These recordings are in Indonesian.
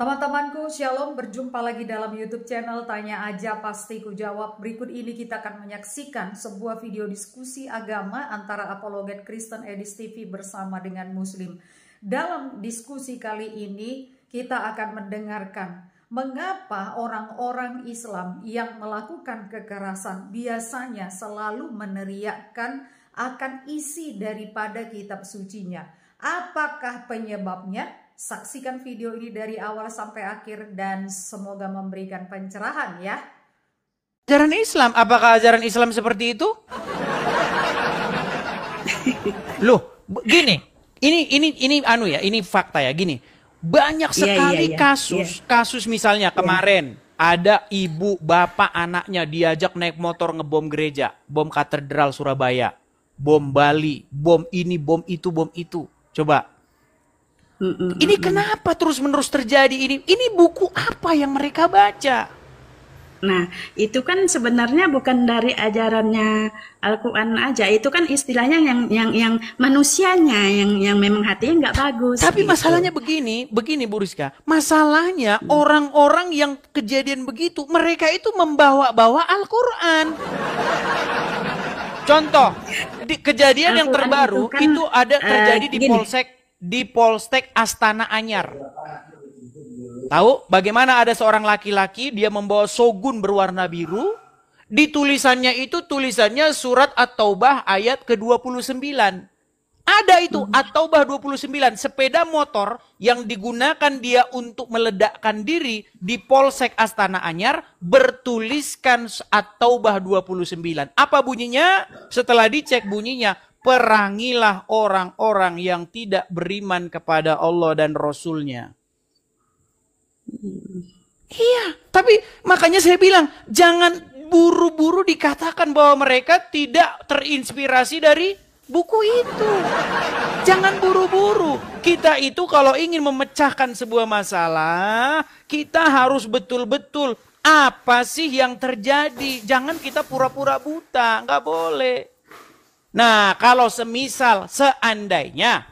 Teman-temanku, Shalom, berjumpa lagi dalam YouTube channel Tanya Aja Pasti Ku Jawab. Berikut ini kita akan menyaksikan sebuah video diskusi agama antara apologet Kristen Edis TV bersama dengan Muslim. Dalam diskusi kali ini kita akan mendengarkan mengapa orang-orang Islam yang melakukan kekerasan biasanya selalu meneriakkan akan isi daripada kitab sucinya. Apakah penyebabnya? Saksikan video ini dari awal sampai akhir dan semoga memberikan pencerahan ya. Ajaran Islam, apakah ajaran Islam seperti itu? Loh, gini, ini fakta ya, gini. Banyak sekali kasus misalnya kemarin ada ibu, bapak, anaknya diajak naik motor ngebom gereja, bom katedral Surabaya, bom Bali, bom ini, bom itu. Coba. Ini kenapa terus-menerus terjadi ini? Ini buku apa yang mereka baca? Nah, itu kan sebenarnya bukan dari ajarannya Al-Quran aja. Itu kan istilahnya yang manusianya yang memang hatinya nggak bagus. Tapi gitu. Masalahnya begini Bu Rizka. Masalahnya orang-orang yang kejadian begitu, mereka itu membawa-bawa Al-Quran. Contoh, di kejadian yang terbaru itu ada terjadi di Polsek Astana Anyar. Tahu bagaimana ada seorang laki-laki dia membawa shogun berwarna biru. Di tulisannya surat At-Taubah ayat ke-29. Ada itu At-Taubah 29, sepeda motor yang digunakan dia untuk meledakkan diri di Polsek Astana Anyar bertuliskan At-Taubah 29. Apa bunyinya? Setelah dicek bunyinya, perangilah orang-orang yang tidak beriman kepada Allah dan Rasul-Nya. Iya, tapi makanya saya bilang, jangan buru-buru dikatakan bahwa mereka tidak terinspirasi dari buku itu. Jangan buru-buru. Kita itu kalau ingin memecahkan sebuah masalah, kita harus betul-betul apa sih yang terjadi. Jangan kita pura-pura buta, nggak boleh. Nah, kalau seandainya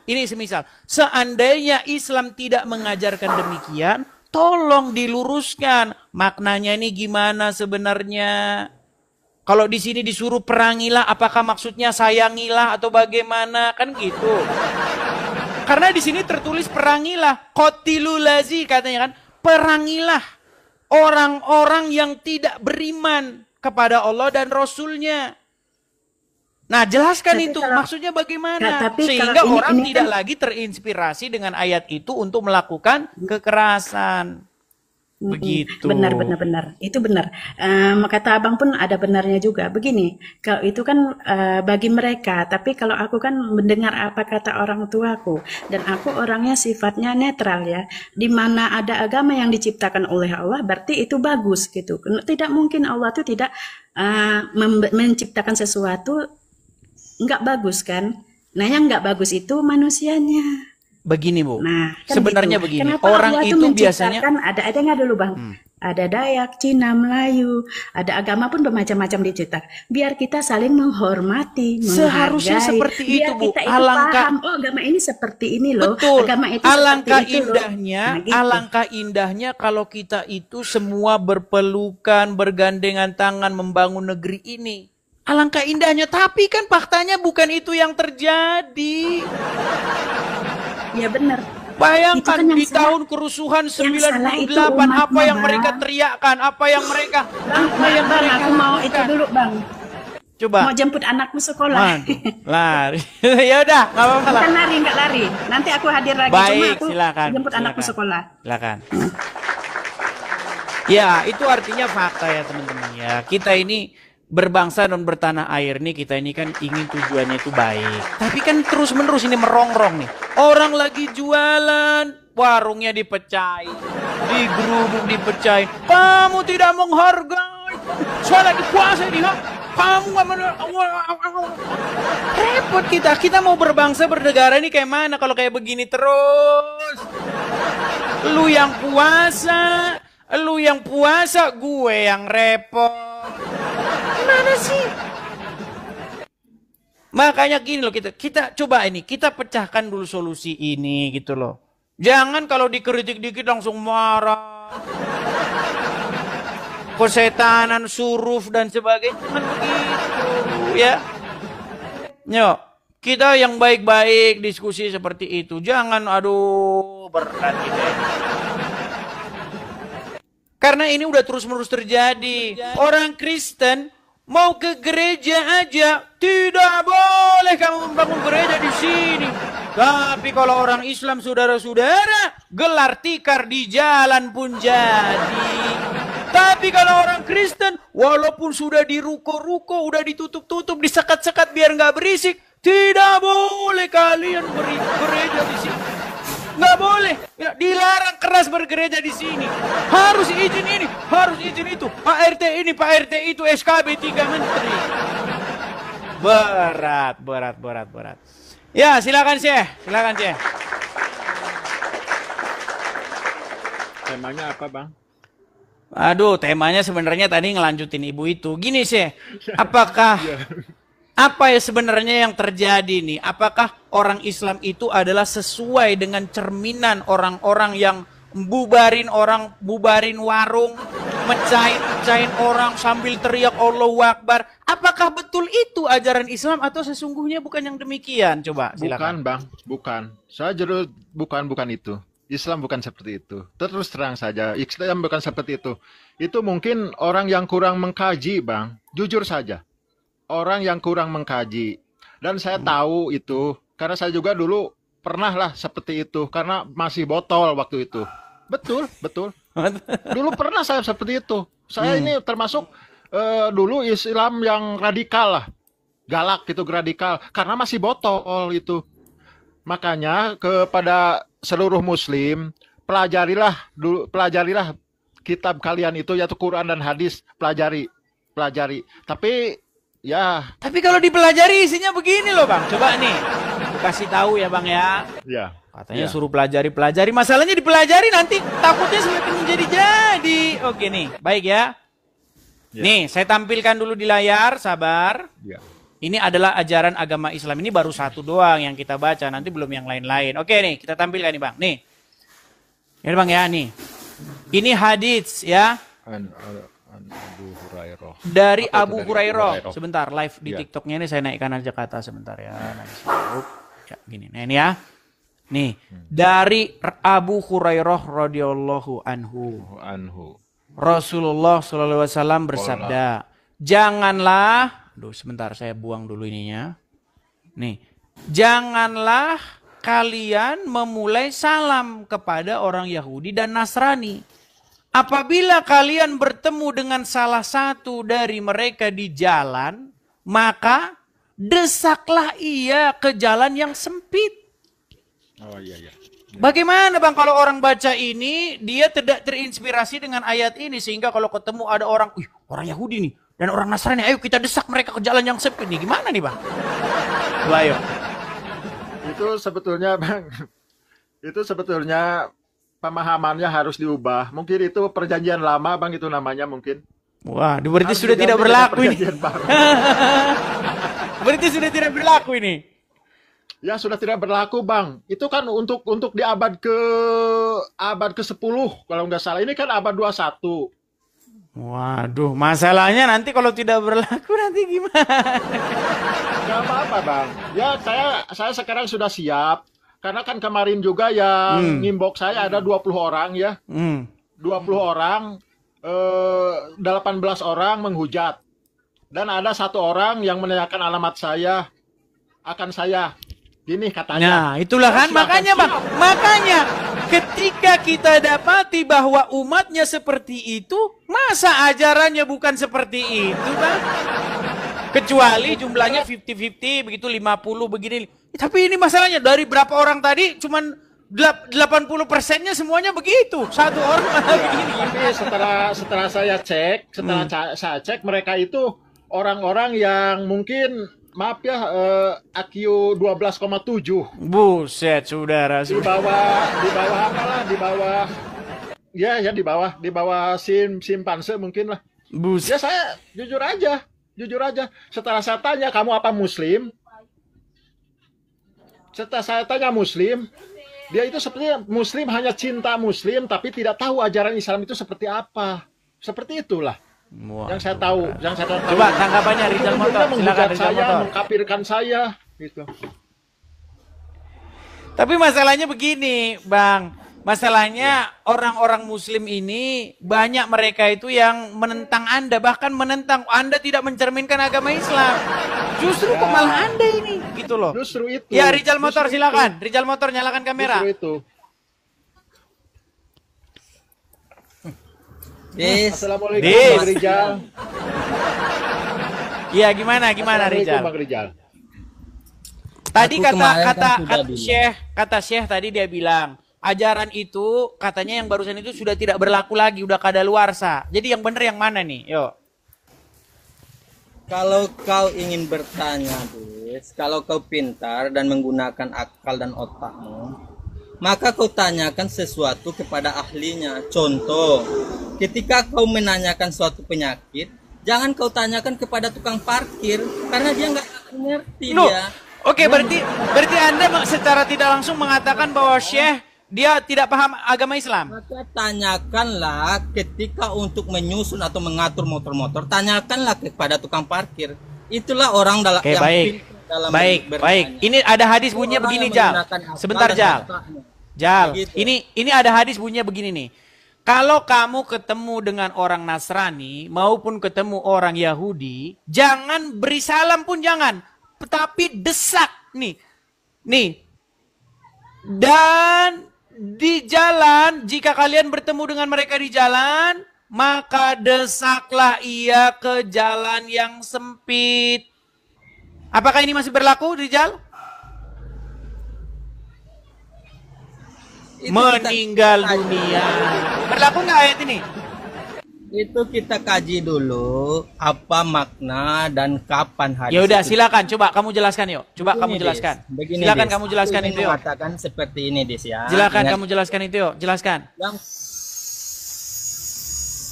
Islam tidak mengajarkan demikian, tolong diluruskan. Maknanya ini gimana sebenarnya? Kalau di sini disuruh perangilah, apakah maksudnya sayangilah atau bagaimana? Kan gitu. Karena di sini tertulis perangilah, qatilulazi katanya kan, perangilah orang-orang yang tidak beriman kepada Allah dan Rasul-Nya. Nah, jelaskan itu maksudnya bagaimana sehingga orang tidak lagi terinspirasi dengan ayat itu untuk melakukan kekerasan. Begitu. Benar. Itu benar. Kata abang pun ada benarnya juga. Begini, kalau itu kan bagi mereka, tapi kalau aku kan mendengar apa kata orang tuaku dan aku orangnya sifatnya netral ya. Di mana ada agama yang diciptakan oleh Allah, berarti itu bagus gitu. Tidak mungkin Allah itu tidak menciptakan sesuatu nggak bagus kan? Nah, yang nggak bagus itu manusianya. Begini Bu, nah, kan sebenarnya gitu. begini, kenapa orang Allah itu biasanya ada nggak dulu Bang? Ada Dayak, Cina, Melayu, ada agama pun bermacam-macam dicetak. Biar kita saling menghormati, seharusnya seperti itu Bu. Paham, oh agama ini seperti ini loh. Betul. Agama itu alangkah seperti indahnya, itu loh. Nah, gitu. Alangkah indahnya kalau kita itu semua berpelukan, bergandengan tangan membangun negeri ini. Alangkah indahnya, tapi kan faktanya bukan itu yang terjadi. Ya benar. Bayangkan kan di tahun kerusuhan 98 apa yang mereka teriakkan, apa yang mereka aku mau itu dulu Bang. Coba. Mau jemput anakku sekolah. Lari. Ya udah, enggak apa-apa. Bukan lari, enggak lari. Nanti aku hadir lagi. Baik, cuma aku silakan. Jemput anakku sekolah. Silakan. Ya, itu artinya fakta ya teman-teman ya. Kita ini berbangsa dan bertanah air nih, kita ini kan ingin tujuannya itu baik. Tapi kan terus menerus ini merongrong nih. Orang lagi jualan, warungnya dipecahin, digeruduk dipecahin. Kamu tidak menghargai. Saya lagi puasa ini, ha? Kamu nggak repot kita. Kita mau berbangsa bernegara ini kayak mana kalau kayak begini terus? Lu yang puasa, gue yang repot. Gimana sih? Makanya gini loh, kita coba ini, kita pecahkan dulu solusi ini gitu loh. Jangan kalau dikritik dikit langsung marah. Kesetanan, suruf dan sebagainya, kan begitu ya. Yuk, kita yang baik-baik diskusi seperti itu. Jangan aduh berat kita ini. Karena ini udah terus-menerus terjadi. Orang Kristen mau ke gereja aja, tidak boleh kamu membangun gereja di sini. Tapi kalau orang Islam, saudara-saudara, gelar tikar di jalan pun jadi. Tapi kalau orang Kristen, walaupun sudah di ruko-ruko, udah ditutup-tutup, disekat-sekat biar nggak berisik, tidak boleh kalian bergereja di sini. Nggak boleh, ya, dilarang keras bergereja di sini. Harus izin ini, harus izin itu. Pak RT ini, Pak RT itu, SKB 3 menteri. Berat. Ya, silakan Syekh. Temanya apa, Bang? Aduh, temanya sebenarnya tadi ngelanjutin ibu itu. Gini Syekh, apakah apa ya sebenarnya yang terjadi nih? Apakah orang Islam itu adalah sesuai dengan cerminan orang-orang yang bubarin warung, mecahin orang sambil teriak Allahu Akbar? Apakah betul itu ajaran Islam atau sesungguhnya bukan yang demikian? Coba silakan. Bukan, Bang, bukan. Saya jujur bukan itu. Islam bukan seperti itu. Terus terang saja, Islam bukan seperti itu. Itu mungkin orang yang kurang mengkaji, Bang. Jujur saja. Orang yang kurang mengkaji. Dan saya tahu itu, karena saya juga dulu pernah lah seperti itu. Karena masih botol waktu itu. Betul. Dulu pernah saya seperti itu. Saya ini termasuk dulu Islam yang radikal lah. Galak gitu, radikal. Karena masih botol itu. Makanya kepada seluruh muslim, pelajarilah kitab kalian itu, yaitu Quran dan hadis. Pelajari. Tapi kalau dipelajari isinya begini loh Bang. Coba nih, aku kasih tahu ya Bang ya. Ya. Katanya suruh pelajari. Masalahnya dipelajari nanti takutnya semakin menjadi-jadi. Oke nih, baik ya. Nih, saya tampilkan dulu di layar, sabar. Ya. Ini adalah ajaran agama Islam. Ini baru satu doang yang kita baca, nanti belum yang lain-lain. Oke nih, kita tampilkan nih Bang. Nih. Ini Bang ya, nih. Ini hadits ya. Abu Hurairah. Dari Abu Hurairah. Sebentar, live di TikToknya ini saya naikkan aja ke atas sebentar ya. Ya gini, nah ini ya. Nih, dari Abu Hurairah radhiyallahu anhu. Rasulullah sallallahu alaihi wasallam bersabda, janganlah, aduh sebentar saya buang dulu ininya. Nih, janganlah kalian memulai salam kepada orang Yahudi dan Nasrani. Apabila kalian bertemu dengan salah satu dari mereka di jalan, maka desaklah ia ke jalan yang sempit. Oh iya. Bagaimana Bang kalau orang baca ini, dia tidak terinspirasi dengan ayat ini, sehingga kalau ketemu ada orang, orang Yahudi nih dan orang Nasrani, ayo kita desak mereka ke jalan yang sempit nih. Gimana nih Bang? Ayo. Itu sebetulnya Bang, pemahamannya harus diubah. Mungkin itu perjanjian lama Bang, itu namanya mungkin. Wah, berarti sudah tidak berlaku ini. Berarti sudah tidak berlaku ini. Ya sudah tidak berlaku Bang. Itu kan untuk di abad ke-10 kalau nggak salah. Ini kan abad 21. Waduh, masalahnya nanti kalau tidak berlaku nanti gimana? Gak apa-apa Bang. Ya saya sekarang sudah siap. Karena kan kemarin juga yang inbox saya ada 20 orang ya. 20 orang, 18 orang menghujat. Dan ada 1 orang yang menanyakan alamat saya. Akan saya. Ini katanya. Nah, itulah kan makanya Bang. Makanya ketika kita dapati bahwa umatnya seperti itu, masa ajarannya bukan seperti itu Bang? Kecuali jumlahnya 50-50, begitu 50 begini. Tapi ini masalahnya dari berapa orang tadi cuman 80%-nya semuanya begitu. 1 orang malah begini. Tapi setelah saya cek, saya cek mereka itu orang-orang yang mungkin maaf ya IQ 12,7 Buset, saudara. di bawah apalah, di bawah simpanse mungkin lah. Buset. Ya saya jujur aja. Setelah saya tanya kamu apa Muslim, dia itu sepertinya Muslim, hanya cinta Muslim tapi tidak tahu ajaran Islam itu seperti apa. Seperti itulah. Wah, Yang saya tahu. Coba tanggapannya Rizal Motor, silakan Rizal saya, Motor. mengkafirkan saya, gitu. Tapi masalahnya begini, Bang. Masalahnya orang-orang Muslim ini banyak mereka itu yang menentang Anda, bahkan menentang Anda tidak mencerminkan agama Islam. Justru malah Anda ini, gitu loh. Justru itu. Ya, Rizal Motor silakan. Rizal Motor nyalakan kamera. Justru itu. Assalamualaikum Bang Rizal. Iya, gimana Rizal? Bang Rizal. Tadi Aku kemarin kan kata Syekh tadi dia bilang, ajaran itu katanya yang barusan itu sudah tidak berlaku lagi, udah kadaluarsa. Jadi yang benar yang mana nih? Yuk. Kalau kau ingin bertanya, Bis, kalau kau pintar dan menggunakan akal dan otakmu, maka kau tanyakan sesuatu kepada ahlinya. Contoh, ketika kau menanyakan suatu penyakit, jangan kau tanyakan kepada tukang parkir, karena dia nggak ngerti dia. Oke, berarti Anda secara tidak langsung mengatakan bahwa Syekh dia tidak paham agama Islam. Maka tanyakanlah ketika untuk menyusun atau mengatur motor-motor, tanyakanlah kepada tukang parkir. Itulah orang dalam Oke, baik. Ini ada hadis bunyinya begini, Jal. Sebentar, Jal. Begitu. Ini ada hadis bunyinya begini nih. Kalau kamu ketemu dengan orang Nasrani maupun ketemu orang Yahudi, jangan beri salam pun jangan, tapi desak nih. Dan di jalan, jika kalian bertemu dengan mereka di jalan, maka desaklah ia ke jalan yang sempit. Apakah ini masih berlaku, Rizal? Meninggal dunia. Berlaku nggak ayat ini? Itu kita kaji dulu apa makna dan kapan hadis. Ya udah, itu. silakan coba kamu jelaskan yuk. Coba Begini, kamu jelaskan. Begini, Silakan Des. kamu jelaskan Aku itu yuk. mengatakan seperti ini, Des, ya. Silakan Ingat, kamu jelaskan itu yuk. Jelaskan. yang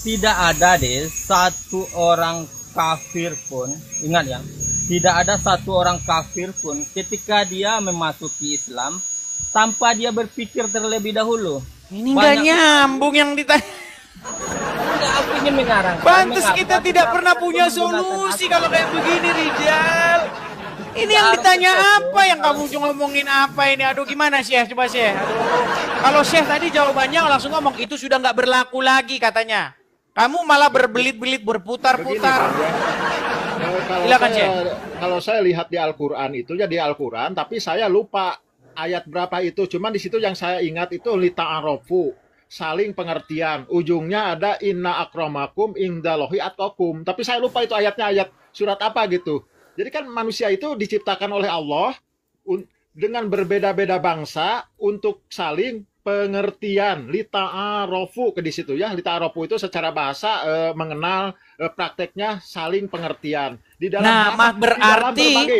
tidak ada, Des, satu orang kafir pun, ingat ya, tidak ada satu orang kafir pun ketika dia memasuki Islam tanpa dia berpikir terlebih dahulu. Ini nggak nyambung yang ditanya. Enggak, aku ingin mengarang. Pantes kita tidak pernah punya solusi kalau kayak begini, Rizal. Ini yang ditanya apa, yang kamu cuma ngomongin apa ini? Aduh, gimana Syekh? Coba Syekh. Aduh. Kalau Syekh tadi jawabannya langsung ngomong itu sudah nggak berlaku lagi katanya. Kamu malah berbelit-belit, berputar-putar. Silakan Syekh. Kalau saya lihat di Al-Qur'an itu ya di Al-Qur'an, tapi saya lupa ayat berapa itu. Cuman di situ yang saya ingat itu lita'arofu, saling pengertian. Ujungnya ada inna akramakum indallahi atqakum. Tapi saya lupa itu ayatnya, ayat surat apa gitu. Jadi kan manusia itu diciptakan oleh Allah dengan berbeda-beda bangsa untuk saling pengertian. Lita'arofu ke di situ ya. Lita'arofu itu secara bahasa mengenal, prakteknya saling pengertian. Di dalam Nah,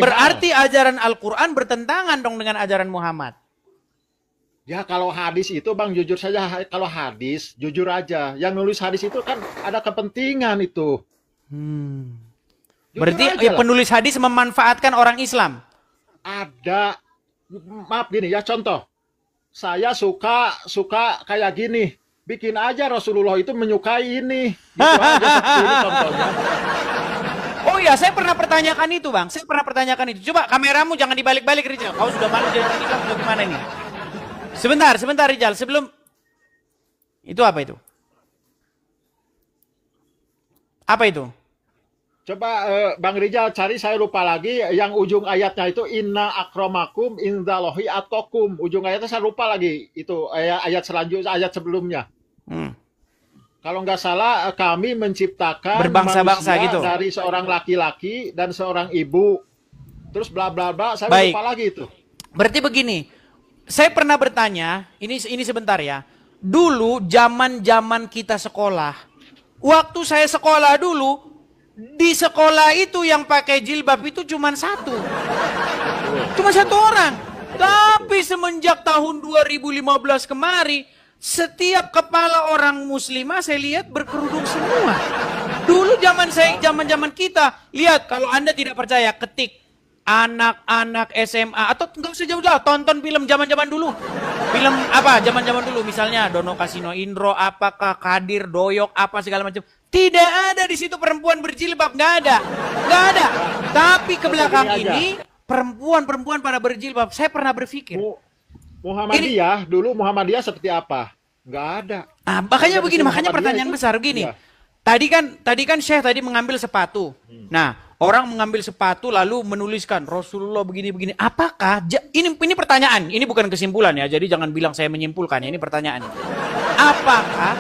berarti hal. ajaran Al-Quran bertentangan dong dengan ajaran Muhammad. Ya kalau hadis itu Bang, jujur saja, kalau hadis jujur aja, yang nulis hadis itu kan ada kepentingan itu. Berarti penulis hadis memanfaatkan orang Islam. Ada, maaf gini ya, contoh, saya suka kayak gini, bikin aja Rasulullah itu menyukai ini, gitu aja seperti ini contohnya. Oh ya, saya pernah pertanyakan itu Bang, saya pernah pertanyakan itu. Coba kameramu jangan dibalik-balik Rizal, kau sudah malu jadi orang Islam atau gimana ini? Sebentar Rizal, sebelum itu apa itu? Apa itu? Coba Bang Rizal cari, saya lupa lagi, yang ujung ayatnya itu inna akramakum indallahi atqakum. Ujung ayatnya saya lupa lagi, itu ayat selanjutnya, ayat sebelumnya. Kalau nggak salah kami menciptakan berbangsa-bangsa gitu dari seorang laki-laki dan seorang ibu. Terus bla bla bla, saya lupa lagi itu. Berarti begini, saya pernah bertanya, ini sebentar ya. Dulu zaman kita sekolah, waktu saya sekolah dulu, Di sekolah itu yang pakai jilbab itu cuma satu. Cuma satu orang. Tapi semenjak tahun 2015 kemari, setiap kepala orang muslimah saya lihat berkerudung semua. Dulu zaman kita, lihat kalau Anda tidak percaya, ketik anak-anak SMA atau enggak usah jauh-jauh, tonton film zaman-zaman dulu. Film apa? Zaman-zaman dulu misalnya Dono Kasino Indro, apakah Kadir, Doyok, apa segala macam. Tidak ada di situ perempuan berjilbab, nggak ada. Nggak ada. Tapi ke belakang ini perempuan-perempuan pada berjilbab. Saya pernah berpikir. Muhammadiyah, dulu Muhammadiyah seperti apa? Nggak ada. Ah, makanya begini, makanya pertanyaan besar begini. Iya. Tadi kan Syekh tadi mengambil sepatu. Nah, orang mengambil sepatu lalu menuliskan Rasulullah begini-begini. Apakah ini pertanyaan, ini bukan kesimpulan ya. Jadi jangan bilang saya menyimpulkan, ini pertanyaan. Apakah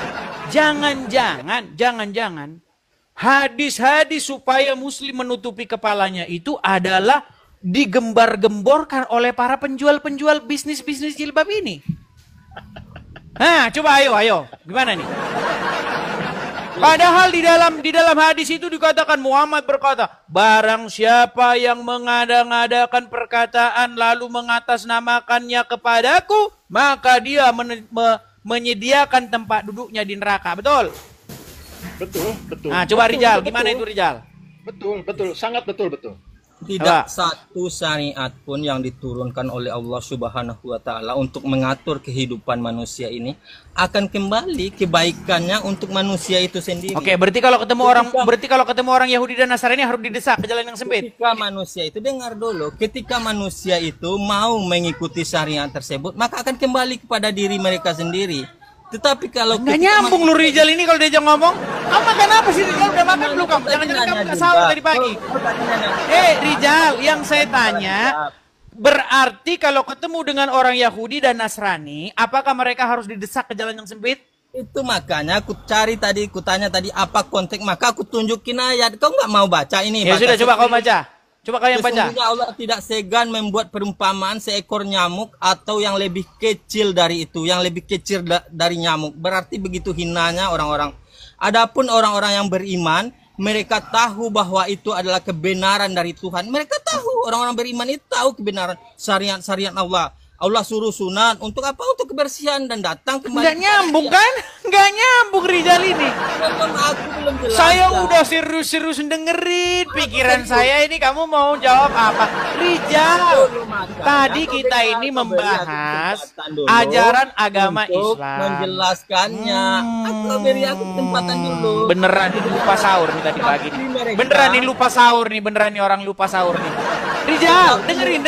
jangan-jangan hadis-hadis supaya muslim menutupi kepalanya itu adalah digembar-gemborkan oleh para penjual-penjual bisnis-bisnis jilbab ini? Nah, coba ayo. Gimana nih? Padahal di dalam hadis itu dikatakan, Muhammad berkata, barang siapa yang mengada-ngadakan perkataan lalu mengatasnamakannya kepadaku, maka dia menyediakan tempat duduknya di neraka. Betul? Betul. Nah, coba Rijal, gimana itu Rijal? Betul, sangat betul. Tidak satu syariat pun yang diturunkan oleh Allah Subhanahu wa taala untuk mengatur kehidupan manusia ini akan kembali kebaikannya untuk manusia itu sendiri. Oke, berarti kalau ketemu orang Yahudi dan Nasrani harus didesak ke jalan yang sempit. Ketika manusia itu, dengar dulu, ketika manusia itu mau mengikuti syariat tersebut, maka akan kembali kepada diri mereka sendiri. Tetapi kalau nggak nyambung lu Rijal ini kalau diajak ngomong. Kamu makan apa sih Rijal? Udah makan belum kamu? Jangan-jangan kamu nggak sahur tadi pagi. Rijal, yang saya tanya, berarti kalau ketemu dengan orang Yahudi dan Nasrani, apakah mereka harus didesak ke jalan yang sempit? Itu makanya aku tanya tadi apa konteks, maka aku tunjukin ayat. Kau nggak mau baca ini? Ya sudah, coba kau baca. Coba kau yang baca. Sesungguhnya Allah tidak segan membuat perumpamaan seekor nyamuk atau yang lebih kecil dari itu, yang lebih kecil dari nyamuk. Berarti begitu hinanya orang-orang. Adapun orang-orang yang beriman, mereka tahu bahwa itu adalah kebenaran dari Tuhan. Mereka tahu, orang-orang beriman itu tahu kebenaran syariat Allah. Allah suruh sunat untuk apa? Untuk kebersihan dan datang kembali. Nggak nyambung kan? Nggak nyambung Rijal ini. Saya udah serius-serius dengerin pikiran saya ini, kamu mau jawab apa? Rijal, tadi kita ini membahas ajaran agama Islam. Menjelaskannya. Aku beri aku kesempatan dulu. Beneran ini lupa sahur nih tadi pagi nih. Beneran ini lupa sahur nih, beneran nih orang lupa sahur nih. Rijal, dengerin.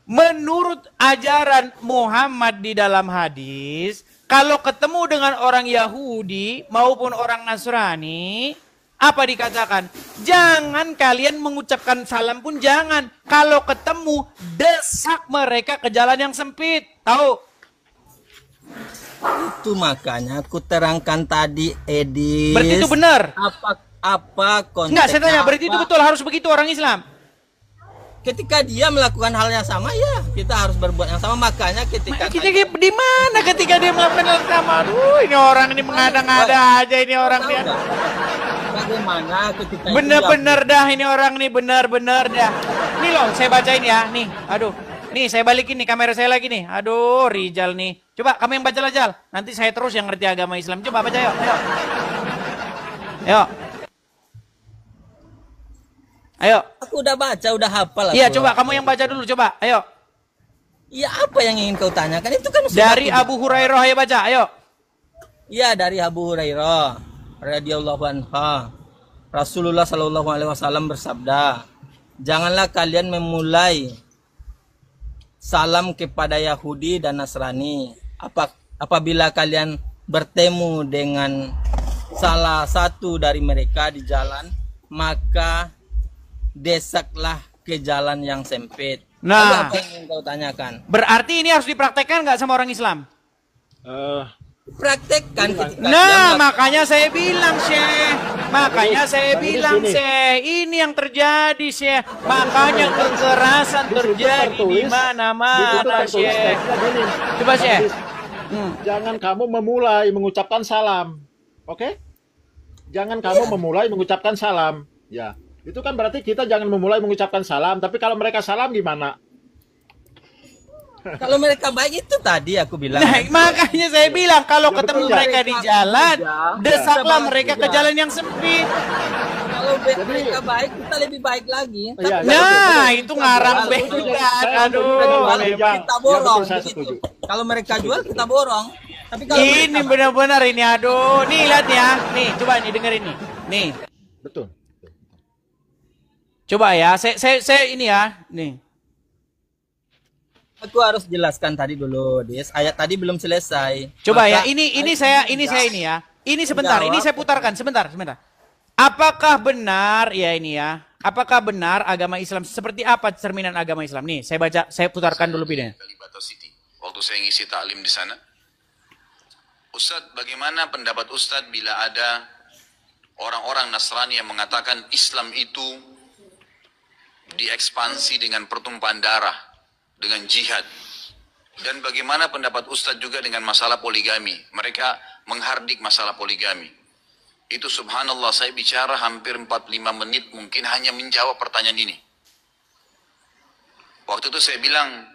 Menurut ajaran Muhammad di dalam hadis, kalau ketemu dengan orang Yahudi maupun orang Nasrani, apa dikatakan? Jangan kalian mengucapkan salam pun jangan. Kalau ketemu, desak mereka ke jalan yang sempit. Tahu? Itu makanya aku terangkan tadi, Edis. Berarti itu benar? Apa konteksnya? Enggak, saya tanya, berarti itu betul harus begitu orang Islam? Ketika dia melakukan hal yang sama, ya kita harus berbuat yang sama. Makanya ketika di mana ketika dia melakukan hal yang sama? Aduh, ini orang ini mengada-ngada aja ini orang dia. Bagaimana ketika bener-bener dah ini orang nih, bener-bener dah. Nih loh, saya bacain ya, nih. Aduh, nih saya balikin nih kamera saya lagi nih. Aduh, Rijal nih. Coba kamu yang baca lah, Jal. Nanti saya terus yang ngerti agama Islam. Coba baca yuk. Ayo. Aku udah baca, udah hafal. Iya, coba kamu yang baca dulu, coba. Ayo. Iya, apa yang ingin kau tanyakan? Itu kan dari Abu Hurairah, ayo baca, ayo. Iya, dari Abu Hurairah radhiyallahu anhu. Rasulullah sallallahu alaihi wasallam bersabda, janganlah kalian memulai salam kepada Yahudi dan Nasrani apabila kalian bertemu dengan salah satu dari mereka di jalan, maka desaklah ke jalan yang sempit. Nah, apa yang ingin kau tanyakan? Berarti ini harus dipraktekkan nggak sama orang Islam? Praktekkan ketika makanya saya bilang, Syekh. Makanya saya bilang, Syekh. Ini yang terjadi, Syekh. Makanya kekerasan terjadi di mana-mana, Syekh. Coba, Syekh. Jangan kamu memulai mengucapkan salam. Oke? jangan kamu memulai mengucapkan salam. Ya, itu kan berarti kita jangan memulai mengucapkan salam. Tapi kalau mereka salam gimana? Kalau mereka baik itu tadi aku bilang. Nah, makanya saya bilang kalau Ya, ketemu betul, mereka di jalan, desaklah Ya. mereka ke jalan yang sempit. Kalau mereka baik, kita lebih baik lagi. Iya, Nah, betul. itu ngarang Saya juga. setuju. Aduh, Saya memang. Kita borong. betul, saya begitu. setuju. Kalau mereka jual, kita borong. Tapi kalau Ini mereka benar-benar ini, aduh. Nih lihat ya, nih coba nih dengerin nih. Nih, Betul. coba ya, saya ini ya, nih. aku harus jelaskan tadi dulu, Dis. Ayat tadi belum selesai. Coba ya, Maka- ini saya ini ya. Ini sebentar, ini saya putarkan sebentar. Apakah benar ya ini ya? Apakah benar agama Islam seperti apa cerminan agama Islam? Nih, saya putarkan dulu videonya. Kalibato City. Waktu saya ngisi taklim di sana, Ustadz, bagaimana pendapat Ustadz bila ada orang-orang Nasrani yang mengatakan Islam itu diekspansi dengan pertumpahan darah, dengan jihad? Dan bagaimana pendapat Ustadz juga dengan masalah poligami? Mereka menghardik masalah poligami. Itu subhanallah, saya bicara hampir 45 menit mungkin hanya menjawab pertanyaan ini. Waktu itu saya bilang,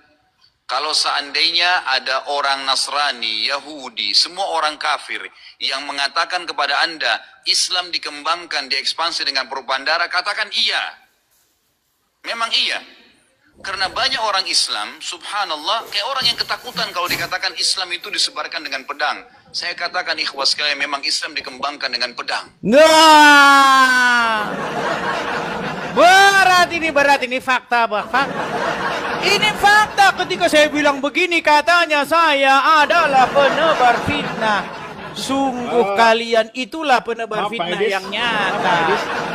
kalau seandainya ada orang Nasrani, Yahudi, semua orang kafir yang mengatakan kepada Anda, Islam dikembangkan, diekspansi dengan perubahan darah, katakan iya. Memang iya. Karena banyak orang Islam, subhanallah, kayak orang yang ketakutan kalau dikatakan Islam itu disebarkan dengan pedang. Saya katakan ikhwas sekalian, memang Islam dikembangkan dengan pedang. Nah, berat ini fakta, fakta. Ini fakta. Ketika saya bilang begini, katanya saya adalah penebar fitnah. Sungguh kalian itulah penebar Maaf, Pak fitnah Edis. yang Maaf, nyata.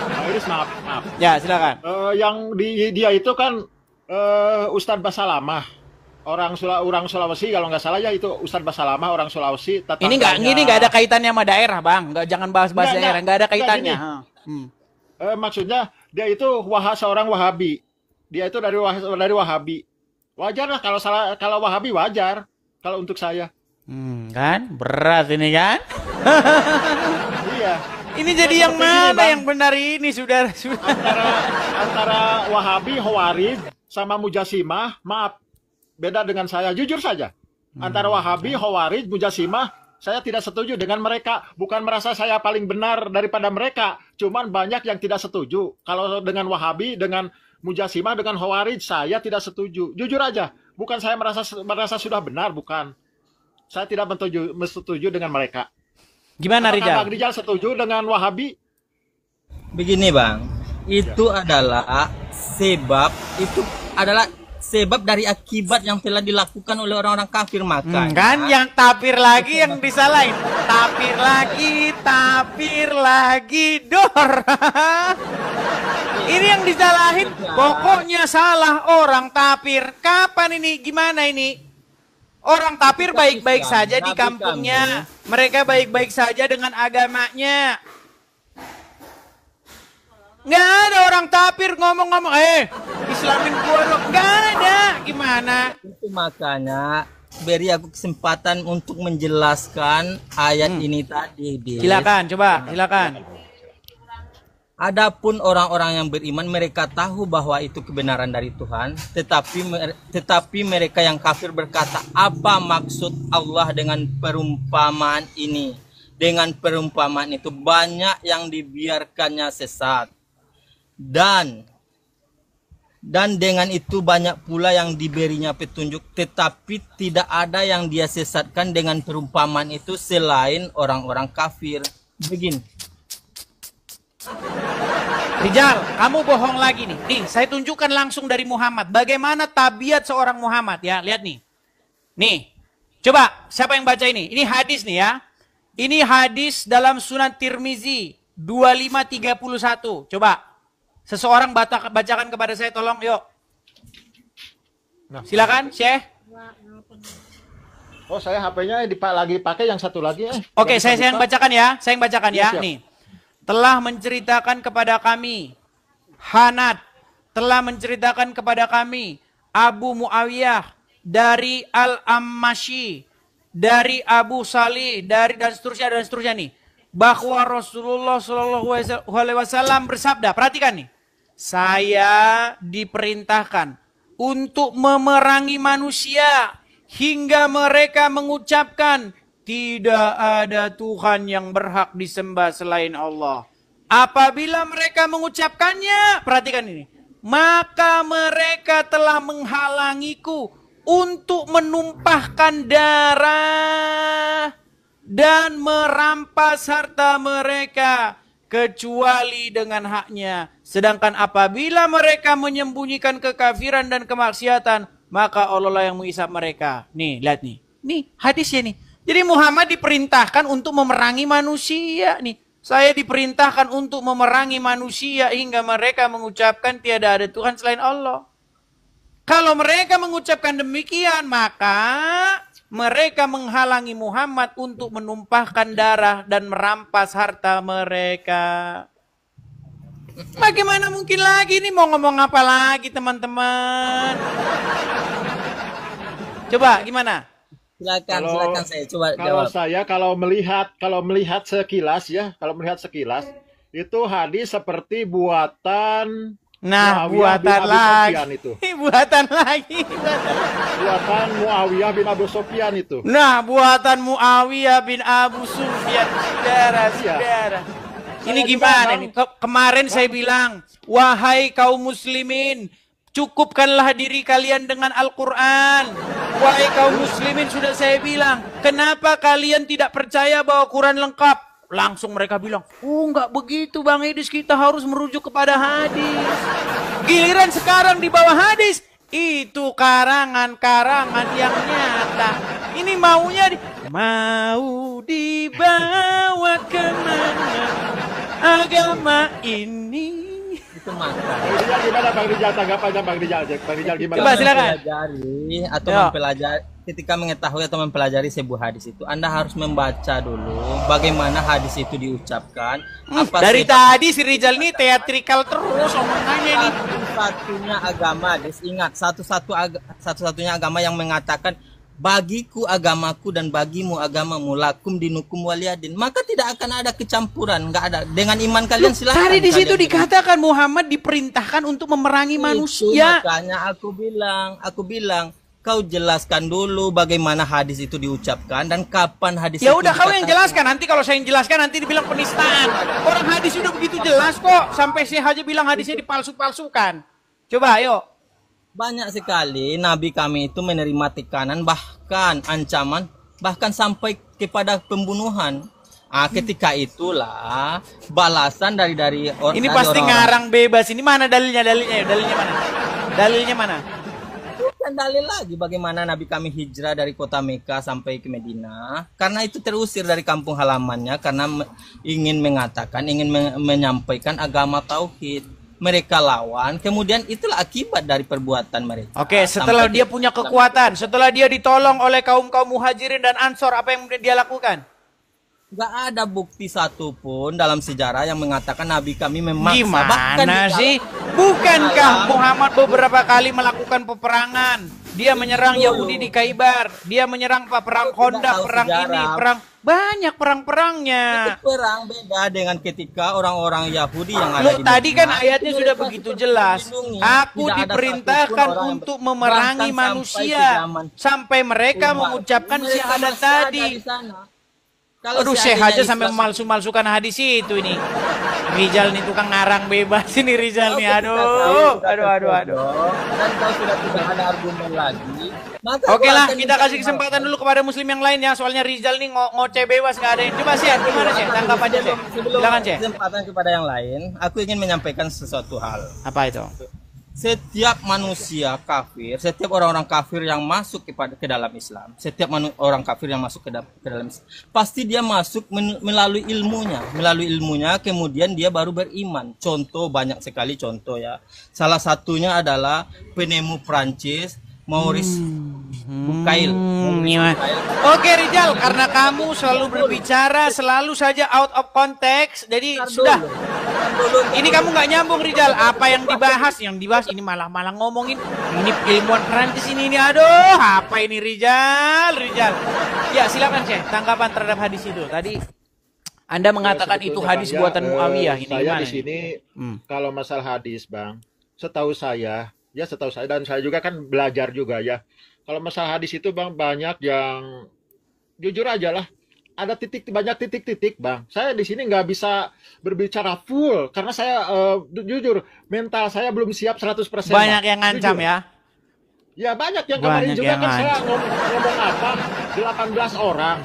Pak Edis, maaf. Ya, silakan. Yang dia itu kan Ustadz Basalamah, orang Sulawesi kalau nggak salah ya, itu Ustadz Basalamah orang Sulawesi. Ini nggak ada kaitannya sama daerah, Bang. Jangan bahas-bahas Nggak, daerah, nggak ada nggak, kaitannya. gini. Maksudnya dia itu seorang Wahabi. Dia itu dari Wahabi. Wajar lah kalau Wahabi wajar kalau untuk saya. Kan berat ini kan? Iya. Ini jadi yang seperti ini, mana Bang. yang benar ini, saudara? Antara Wahabi, Khawarij sama Mujasimah, maaf, beda dengan saya. Jujur saja. Antara Wahabi, Khawarij, Mujasimah, saya tidak setuju dengan mereka. Bukan merasa saya paling benar daripada mereka. Cuman banyak yang tidak setuju. Kalau dengan Wahabi, dengan Mujasimah, dengan Khawarij, saya tidak setuju. Jujur aja. Bukan saya merasa sudah benar, bukan. Saya tidak setuju dengan mereka. Gimana, Apakah Rijal? Bang Rijal setuju dengan Wahabi? Begini Bang, itu adalah sebab dari akibat yang telah dilakukan oleh orang-orang kafir, maka Kan yang tapir lagi yang disalahin. Tapir lagi, dor. Ini yang disalahin. Pokoknya salah orang tapir. Kapan ini? Gimana ini? Orang tapir baik-baik saja di kampungnya. Mereka baik-baik saja dengan agamanya. Nggak ada orang tapir ngomong-ngomong, Islamin gua dong. Nggak ada. Gimana? itu makanya beri aku kesempatan untuk menjelaskan ayat ini tadi. Dis. Silakan, coba, silakan. Adapun orang-orang yang beriman, mereka tahu bahwa itu kebenaran dari Tuhan, tetapi mereka yang kafir berkata, apa maksud Allah dengan perumpamaan ini? Dengan perumpamaan itu banyak yang dibiarkannya sesat. Dan dengan itu banyak pula yang diberinya petunjuk, tetapi tidak ada yang dia sesatkan dengan perumpamaan itu selain orang-orang kafir. Begini. Rijal, kamu bohong lagi nih. Nih, saya tunjukkan langsung dari Muhammad. Bagaimana tabiat seorang Muhammad ya. Lihat nih. Nih, coba siapa yang baca ini? Ini hadis nih ya. Ini hadis dalam Sunan Tirmizi 2531. Coba. Seseorang bacakan kepada saya, tolong, yuk. Silakan, Syekh. Oh, saya HP-nya lagi pakai yang satu lagi. Oke, saya yang bacakan ya. Saya yang bacakan ya. Siap. Nih. Telah menceritakan kepada kami Hanad, telah menceritakan kepada kami Abu Muawiyah dari Al-Ammashi, dari Abu Salih, dan seterusnya nih. bahwa Rasulullah SAW bersabda, perhatikan nih, saya diperintahkan untuk memerangi manusia hingga mereka mengucapkan tidak ada Tuhan yang berhak disembah selain Allah. Apabila mereka mengucapkannya, perhatikan ini, maka mereka telah menghalangiku untuk menumpahkan darah dan merampas harta mereka kecuali dengan haknya. Sedangkan apabila mereka menyembunyikan kekafiran dan kemaksiatan, maka Allah lah yang menghisap mereka. Nih, lihat nih. Nih, hadisnya nih. Jadi Muhammad diperintahkan untuk memerangi manusia nih. Saya diperintahkan untuk memerangi manusia hingga mereka mengucapkan tiada ada Tuhan selain Allah. Kalau mereka mengucapkan demikian, maka mereka menghalangi Muhammad untuk menumpahkan darah dan merampas harta mereka. Bagaimana mungkin lagi nih, mau ngomong apa lagi teman-teman? Coba gimana? Silakan saya coba Kalau jawab. saya kalau melihat sekilas ya, itu hadis seperti buatan Nah, Muawiyah bin buatan Abu lagi. Sufyan itu. Buatan lagi. Buatan Muawiyah bin Abu Sufyan itu. Nah, buatan Muawiyah bin Abu Sufyan. Saudara. Ini gimana nih? Kemarin saya bilang, wahai kaum muslimin, cukupkanlah diri kalian dengan Al-Quran. Wahai kaum muslimin, sudah saya bilang, kenapa kalian tidak percaya bahwa Quran lengkap? Langsung mereka bilang, oh enggak begitu Bang Edis, kita harus merujuk kepada hadis. Giliran sekarang di bawah hadis, itu karangan-karangan yang nyata. Ini maunya mau dibawa kemana agama ini? Itu maka Gimana Bang Rijal, tanggapannya Bang Rijal gimana? Coba silakan. mempelajari atau Yo. mempelajari, ketika mengetahui atau mempelajari sebuah hadis itu, Anda harus membaca dulu bagaimana hadis itu diucapkan. Dari tadi si Rijal ini teatrikal terus omongannya nih. Satu-satunya agama, Des, ingat, satu-satunya agama yang mengatakan bagiku agamaku dan bagimu agamamu, lakum dinukum waliyadin, maka tidak akan ada kecampuran, nggak ada. Dengan iman kalian silakan. Tadi di situ kalian dikatakan Muhammad diperintahkan untuk memerangi Itu manusia. makanya aku bilang, kau jelaskan dulu bagaimana hadis itu diucapkan dan kapan hadis Ya itu udah kau yang dikatakan. jelaskan. Nanti kalau saya yang jelaskan nanti dibilang penistaan. Orang hadis udah begitu jelas kok. Sampai saya aja bilang hadisnya dipalsu-palsukan. Coba ayo. Banyak sekali Nabi kami itu menerima tekanan, bahkan ancaman, bahkan sampai kepada pembunuhan. Ketika itulah balasan dari orang. Ini pasti ngarang bebas. Ini mana dalilnya? Dalilnya mana? Bukan dalil lagi bagaimana Nabi kami hijrah dari kota Mekah sampai ke Madinah. Karena itu terusir dari kampung halamannya karena ingin menyampaikan agama tauhid. Mereka lawan, kemudian itulah akibat dari perbuatan mereka. Oke, setelah dia punya kekuatan, setelah dia ditolong oleh kaum-kaum muhajirin dan ansor, apa yang dia lakukan? Gak ada bukti satupun dalam sejarah yang mengatakan Nabi kami memaksa. Gimana sih? Bukankah Muhammad beberapa kali melakukan peperangan? Dia menyerang Yahudi di Khaybar, dia menyerang perang Khandaq, perang ini, perang banyak perang-perangnya. Perang beda dengan ketika orang-orang Yahudi yang ada di Tadi kan Madinah, ayatnya itu sudah mereka begitu tetap jelas. dilindungi. Aku Tidak ada diperintahkan satupun orang yang untuk bahkan memerangi sampai manusia ke zaman sampai mereka umat. mengucapkan Mereka syahadat masih ada tadi. di sana. Kalau Aduh, Syekh seandainya aja sampai Islam- memalsu-malsukan hadis itu ini. Rijal nih tukang ngarang bebas ini Rijal nih. Kalau kita tahu, Aduh. Dan kalau sudah tidak ada argumen lagi, maka Oke aku lah, akan kita kasih mencari kesempatan dulu kepada muslim yang lain ya. Soalnya Rijal nih ngoceh bebas, nggak ada yang. Coba sih, gimana sih? Tangkap aja sih. Sebelum Silakan sih. kesempatan kepada yang lain, aku ingin menyampaikan sesuatu hal. Apa itu? Setiap manusia kafir, setiap orang-orang kafir yang masuk ke dalam Islam, setiap orang kafir yang masuk ke dalam Islam, pasti dia masuk melalui ilmunya, kemudian dia baru beriman. Contoh, banyak sekali contoh ya. Salah satunya adalah penemu Prancis, Maurice Bucaille. Oke Rijal, karena kamu selalu berbicara selalu saja out of context, jadi sudah. Ini kamu nggak nyambung Rijal. Apa yang dibahas? Yang dibahas ini malah ngomongin ini ilmuwan Perancis ini. Aduh, apa ini Rijal? Ya silakan Syekh, tanggapan terhadap hadis itu tadi. Anda Ya mengatakan itu sebetulnya Bang hadis ya, buatan Muawiyah. Ini saya gimana di nih? sini Hmm. kalau masalah hadis Bang, setahu saya, ya setahu saya dan saya juga kan belajar juga ya. Kalau masalah hadis itu Bang banyak yang jujur aja lah. Ada banyak titik-titik Bang. Saya di sini nggak bisa berbicara full karena saya jujur mental saya belum siap 100% Banyak Bang. yang ngancam Jujur. ya. Ya banyak yang kemarin Banyak juga yang kan saya ngancam. ngomong apa 18 orang.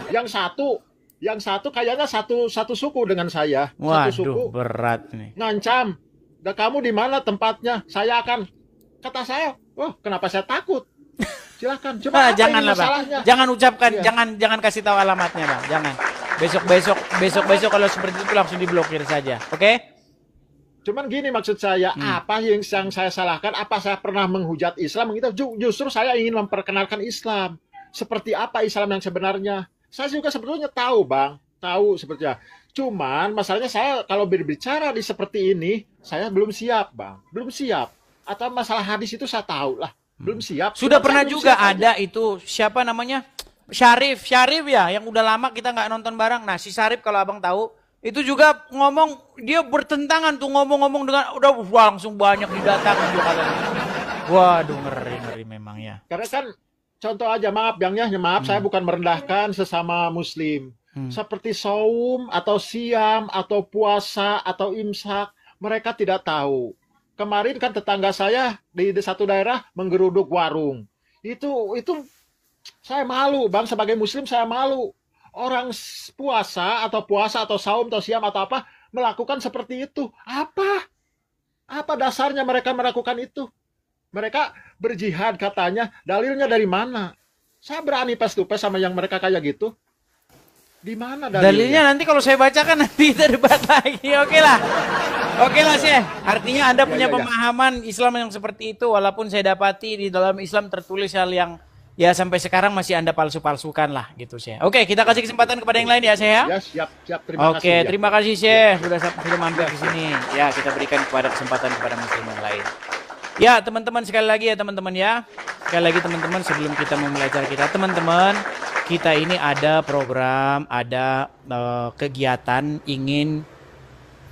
Yang satu kayaknya satu suku dengan saya. Satu Waduh, suku berat nih. ngancam. Dan kamu di mana tempatnya? Saya akan kata saya, "Wah, kenapa saya takut?" Silakan. Cuma apa ini Janganlah bang, masalahnya? jangan ucapkan, Iya. jangan kasih tahu alamatnya bang, jangan. Besok kalau seperti itu langsung diblokir saja, oke? Cuman gini maksud saya, apa yang saya salahkan? Apa saya pernah menghujat Islam? Gitu. Justru saya ingin memperkenalkan Islam. Seperti apa Islam yang sebenarnya? Saya juga sebetulnya tahu, Bang. Tahu sepertinya. Cuman masalahnya saya kalau berbicara di seperti ini, saya belum siap, Bang. Belum siap. Atau masalah hadis itu saya tahu lah. Belum siap. Sudah Cuman pernah saya belum juga siap aja. ada itu siapa namanya? Syarif ya, yang udah lama kita nggak nonton bareng. Nah si Syarif kalau abang tahu itu juga ngomong, dia bertentangan tuh ngomong-ngomong dengan udah langsung banyak didatangin juga katanya. Waduh ngeri memang ya. Karena kan contoh aja, maaf Bang ya, maaf saya bukan merendahkan sesama muslim. Seperti saum atau siam atau puasa atau imsak, mereka tidak tahu. Kemarin kan tetangga saya di satu daerah menggeruduk warung. Itu saya malu, Bang, sebagai muslim saya malu. Orang puasa atau saum atau siam atau apa melakukan seperti itu. Apa dasarnya mereka melakukan itu? Mereka berjihad katanya, dalilnya dari mana? Saya berani pas tuh sama yang mereka kayak gitu. Di mana Dalilnya dalilnya? nanti kalau saya bacakan nanti kita debat lagi. Oke lah Syekh. Artinya Anda punya Ya. pemahaman Islam yang seperti itu, walaupun saya dapati di dalam Islam tertulis hal yang ya sampai sekarang masih Anda palsu-palsukan lah gitu Syekh. Oke, kita kasih kesempatan kepada yang lain ya Syekh ya. Ya, siap. Terima kasih. Oke, Ya. terima kasih Syekh sudah mampir di sini. Ya, kita berikan kesempatan kepada muslim yang lain. Ya, teman-teman sekali lagi ya teman-teman ya. Sekali lagi teman-teman sebelum kita memulai acara kita, teman-teman, kita ini ada program, ada kegiatan ingin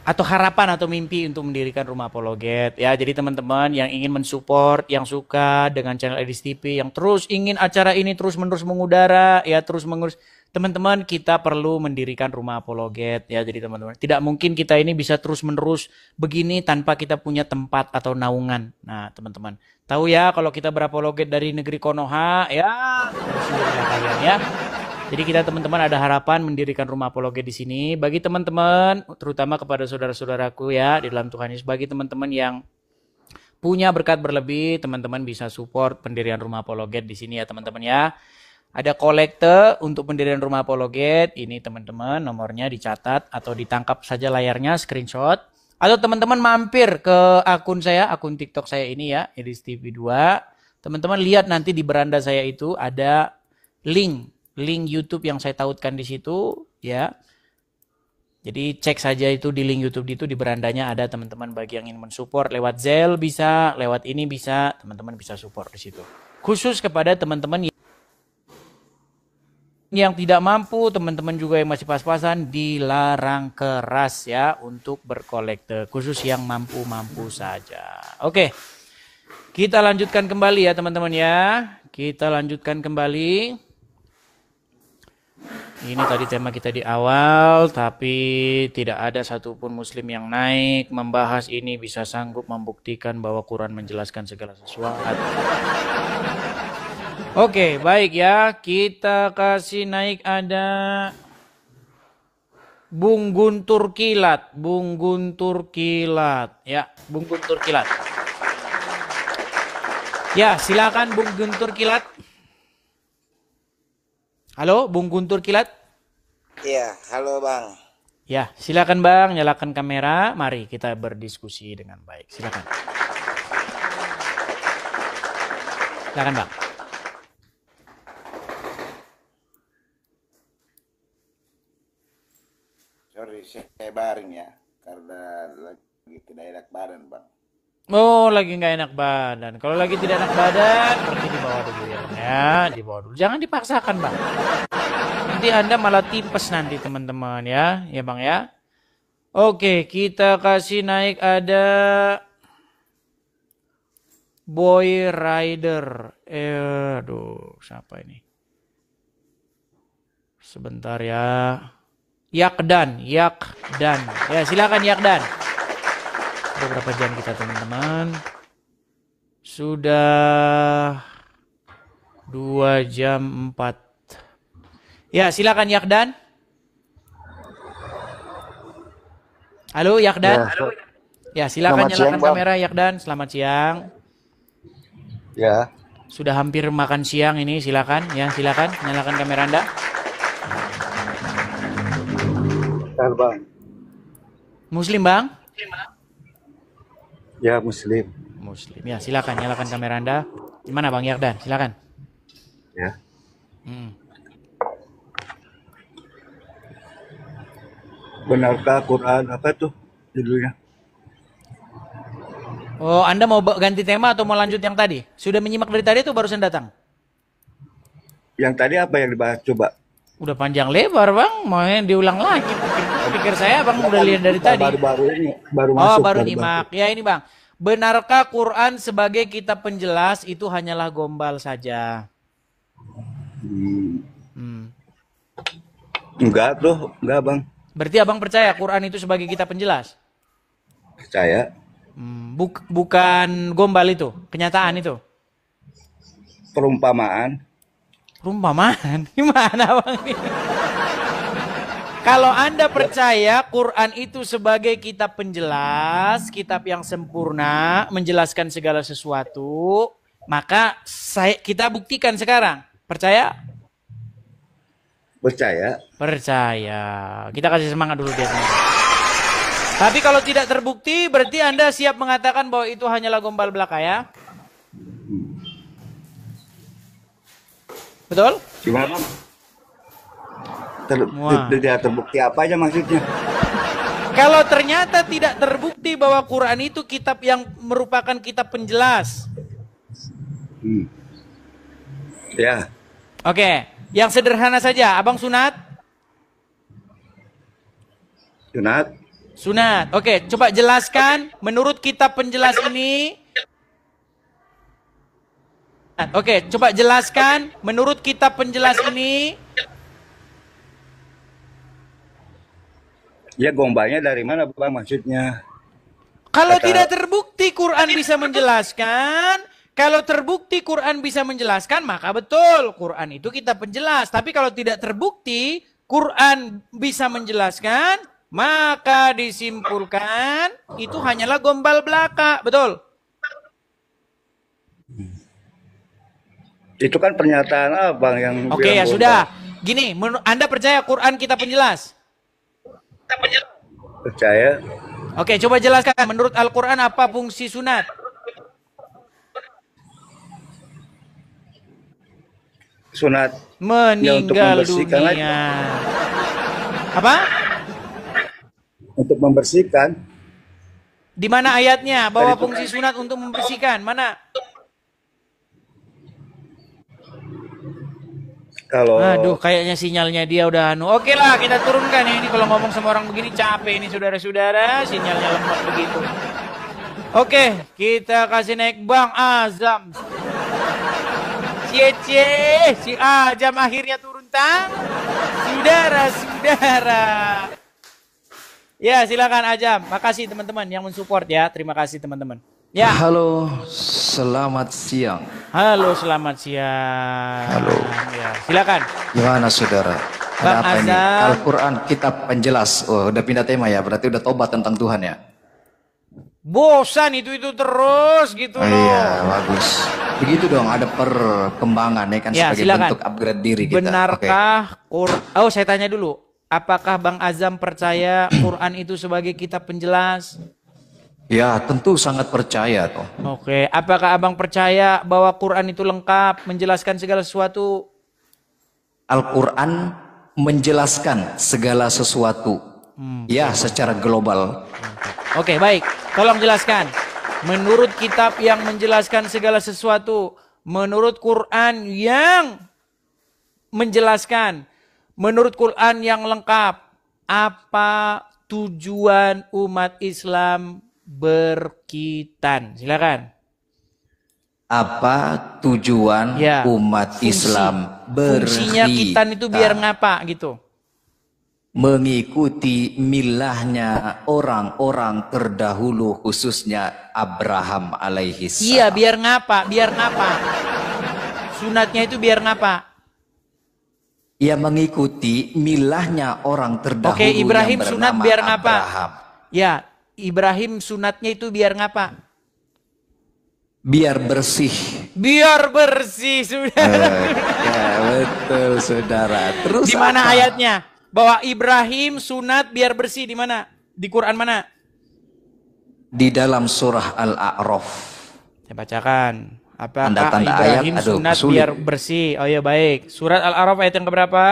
atau harapan atau mimpi untuk mendirikan rumah apologet ya. Jadi teman-teman yang ingin mensupport, yang suka dengan channel Edis TV, yang terus ingin acara ini terus-menerus mengudara ya, terus mengurus, teman-teman kita perlu mendirikan rumah apologet ya. Jadi teman-teman, tidak mungkin kita ini bisa terus-menerus begini tanpa kita punya tempat atau naungan. Nah teman-teman tahu ya, kalau kita berapologet dari negeri Konoha ya, kalian ya. Jadi kita teman-teman ada harapan mendirikan rumah apologet di sini bagi teman-teman, terutama kepada saudara-saudaraku ya di dalam Tuhan Yesus. Bagi teman-teman yang punya berkat berlebih, teman-teman bisa support pendirian rumah apologet di sini ya teman-teman ya. Ada kolekte untuk pendirian rumah apologet. Ini teman-teman nomornya dicatat atau ditangkap saja layarnya, screenshot. Atau teman-teman mampir ke akun saya, akun TikTok saya ini ya, Edis TV 2. Teman-teman lihat nanti di beranda saya itu ada link YouTube yang saya tautkan di situ ya. Jadi cek saja itu di link YouTube itu, di berandanya ada teman-teman. Bagi yang ingin mensupport lewat Zelle bisa, lewat ini bisa, teman-teman bisa support di situ. Khusus kepada teman-teman yang tidak mampu, teman-teman juga yang masih pas-pasan dilarang keras ya untuk berkolekte, khusus yang mampu-mampu saja. Oke. Kita lanjutkan kembali ya teman-teman ya. Kita lanjutkan kembali. Ini tadi tema kita di awal, tapi tidak ada satupun muslim yang naik membahas ini bisa sanggup membuktikan bahwa Quran menjelaskan segala sesuatu. Oke, baik ya. Kita kasih naik ada Bung Guntur Kilat. Ya, Bung Guntur Kilat. Ya, silakan Bung Guntur Kilat. Halo, Bung Guntur Kilat. Iya, halo Bang. Ya, silakan Bang, nyalakan kamera. Mari kita berdiskusi dengan baik. Silakan. Silakan Bang. Sorry, saya baring ya, karena lagi tidak enak badan Bang. Oh, lagi nggak enak badan. Kalau lagi tidak enak badan, berarti di bawah dulu ya. Di bawah dulu. Jangan dipaksakan, Bang. Nanti Anda malah tipes nanti, teman-teman ya. Ya, Bang ya. Oke, kita kasih naik ada Boy Rider. Aduh, siapa ini? Sebentar ya. Yakdan. Ya, silakan Yakdan. Udah berapa jam kita, teman-teman? Sudah 2 jam 4. Ya, silakan Yakdan. Halo Yakdan. Ya, silakan nyalakan kamera Yakdan. Selamat siang. Ya. Sudah hampir makan siang ini, silakan ya, silakan nyalakan kamera Anda. Bang. Muslim, Bang? Ya, Muslim. Muslim. Ya, silakan nyalakan kamera Anda. Gimana Bang Yakdan? Silakan. Ya. Benarkah Quran apa tuh judulnya? Oh, Anda mau ganti tema atau mau lanjut yang tadi? Sudah menyimak dari tadi atau barusan datang? Yang tadi apa yang dibahas coba? Udah panjang lebar, Bang. Mau diulang lagi. Pikir saya Bang udah lihat dari tadi. Baru ini, baru masuk. Oh, baru nyimak. Ya ini Bang. Benarkah Quran sebagai kitab penjelas itu hanyalah gombal saja? Enggak tuh, enggak Bang. Berarti Abang percaya Quran itu sebagai kitab penjelas? Percaya. Bukan gombal itu, kenyataan itu? Perumpamaan. Perumpamaan? Gimana Bang? Kalau Anda percaya Quran itu sebagai kitab penjelas, kitab yang sempurna, menjelaskan segala sesuatu, maka kita buktikan sekarang. Percaya? Percaya. Percaya. Kita kasih semangat dulu dia. Tapi kalau tidak terbukti, berarti Anda siap mengatakan bahwa itu hanyalah gombal belaka ya? Betul? Gimana? Tidak terbukti apa aja maksudnya? Kalau ternyata tidak terbukti bahwa Quran itu kitab yang merupakan kitab penjelas. Ya. Oke, yang sederhana saja. Abang sunat? Sunat. Sunat. Oke, coba jelaskan menurut kitab penjelas ini. Oke, coba jelaskan menurut kitab penjelas ini. Ya gombalnya dari mana Bang maksudnya? Kalau tidak terbukti Quran bisa menjelaskan, kalau terbukti Quran bisa menjelaskan, maka betul Quran itu kitab penjelas. Tapi kalau tidak terbukti Quran bisa menjelaskan, maka disimpulkan itu hanyalah gombal belaka, betul? Itu kan pernyataan Abang yang Oke ya sudah. Gini, Anda percaya Quran kitab penjelas? Percaya. Oke, coba jelaskan menurut Al-Quran apa fungsi sunat? Sunat meninggal untuk dunia. Apa? Untuk membersihkan. Di mana ayatnya bahwa fungsi sunat untuk membersihkan? Mana? Kalau aduh, kayaknya sinyalnya dia udah Oke lah, kita turunkan ya. Ini kalau ngomong sama orang begini capek ini saudara-saudara, sinyalnya lemot begitu. Oke, kita kasih naik Bang Azam. Si Azam akhirnya turun tang. Saudara-saudara. Ya, silakan Azam. Makasih teman-teman yang mensupport ya. Terima kasih teman-teman. Ya. Halo, selamat siang. Halo, selamat siang. Halo. Ya, silakan. Gimana saudara? Bang Ada apa ini? Azam. Al-Quran kitab penjelas. Oh, udah pindah tema ya. Berarti udah tobat tentang Tuhan ya. Bosan itu terus gitu loh. Iya, bagus. Begitu dong. Ada perkembangan ya kan Ya, sebagai silakan. bentuk upgrade diri kita. Benarkah Oh, saya tanya dulu. Apakah Bang Azam percaya Quran itu sebagai kitab penjelas? Ya, tentu sangat percaya toh. Oke, apakah Abang percaya bahwa Quran itu lengkap menjelaskan segala sesuatu? Al-Quran menjelaskan segala sesuatu. Ya, secara global. Oke, baik. Tolong jelaskan. menurut kitab yang menjelaskan segala sesuatu, menurut Quran yang menjelaskan, menurut Quran yang lengkap, apa tujuan umat Islam berkitan? Silakan. Apa tujuan Ya, umat Islam fungsinya kitan itu biar ngapa gitu? Mengikuti milahnya orang-orang terdahulu, khususnya Abraham alaihi salam. Iya, biar ngapa? Biar ngapa? Sunatnya itu biar ngapa? Ia mengikuti milahnya orang terdahulu. Oke, Ibrahim yang sunat bernama biar ngapa? Abraham. Ya, Ibrahim sunatnya itu biar ngapa? Biar bersih. Biar bersih, saudara. Ya, betul, saudara. Terus Di mana apa? ayatnya? Bahwa Ibrahim sunat biar bersih di mana? Di Quran mana? Di dalam surah Al-A'raf. Saya bacakan. Apakah Tanda-tanda Ibrahim ayat, aduh, sunat sulit. biar bersih? Oh ya baik. Surat Al-A'raf ayat yang keberapa?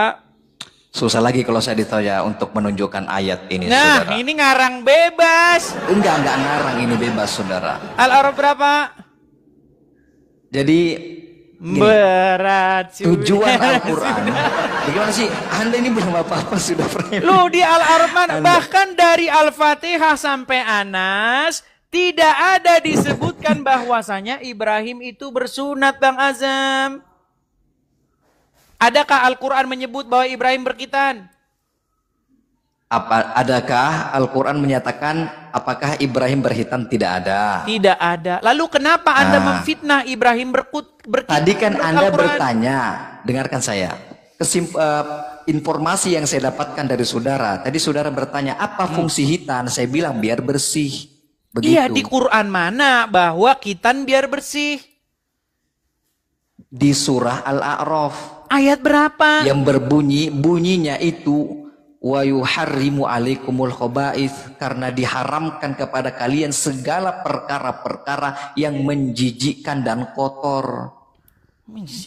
Susah lagi kalau saya ditanya untuk menunjukkan ayat ini, Nah, saudara. ini ngarang bebas. Enggak ngarang, ini bebas, saudara. Al-A'raf berapa? Jadi Berat. tujuan Al-Quran. Bagaimana sih? Anda ini belum apa-apa sudah pernah. Lu di Al-A'raf mana? Bahkan dari Al-Fatihah sampai Anas tidak ada disebutkan bahwasanya Ibrahim itu bersunat, Bang Azam. Adakah Al-Quran menyebut bahwa Ibrahim berkitan? Adakah Al-Quran menyatakan apakah Ibrahim berhitan? Tidak ada. Tidak ada. Lalu kenapa Anda memfitnah Ibrahim berkitan? Tadi kan Anda Al-Quran? bertanya, dengarkan saya. Informasi yang saya dapatkan dari saudara. Tadi saudara bertanya apa fungsi hitan? Saya bilang biar bersih. Begitu. Iya, di Quran mana bahwa kitan biar bersih? Di surah Al-A'raf. Ayat berapa? Yang bunyinya itu wa yuharrimu alaikumul khaba'ith, karena diharamkan kepada kalian segala perkara-perkara yang menjijikkan dan kotor.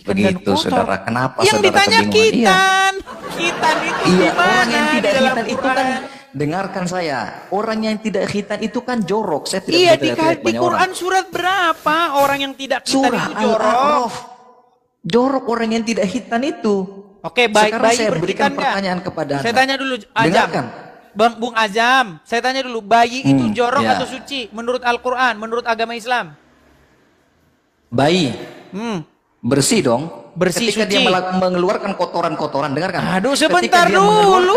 Begitu, saudara. Kenapa yang saudara ditanya kebingungan? kitan. Kitan itu Iya, gimana orang yang tidak di dalam hitan itu kan, dengarkan saya, orang yang tidak hitan itu kan jorok. Saya tidak Iya, bisa lihat di banyak Quran orang. surat berapa orang yang tidak kitan Surah itu jorok? Al-A'raf. Jorok orang yang tidak hitan itu. Oke, baik. Sekarang Bayi saya berikan berkitan nggak? pertanyaan kepada Anda. Saya tanya dulu, Azam. Dengarkan. Bung Azam, saya tanya dulu, bayi itu jorok ya. atau suci menurut Al-Quran, menurut agama Islam? Bayi bersih dong. Bersih, Ketika suci. dia mengeluarkan kotoran-kotoran, dengarkan. Aduh, Ketika sebentar dia dulu.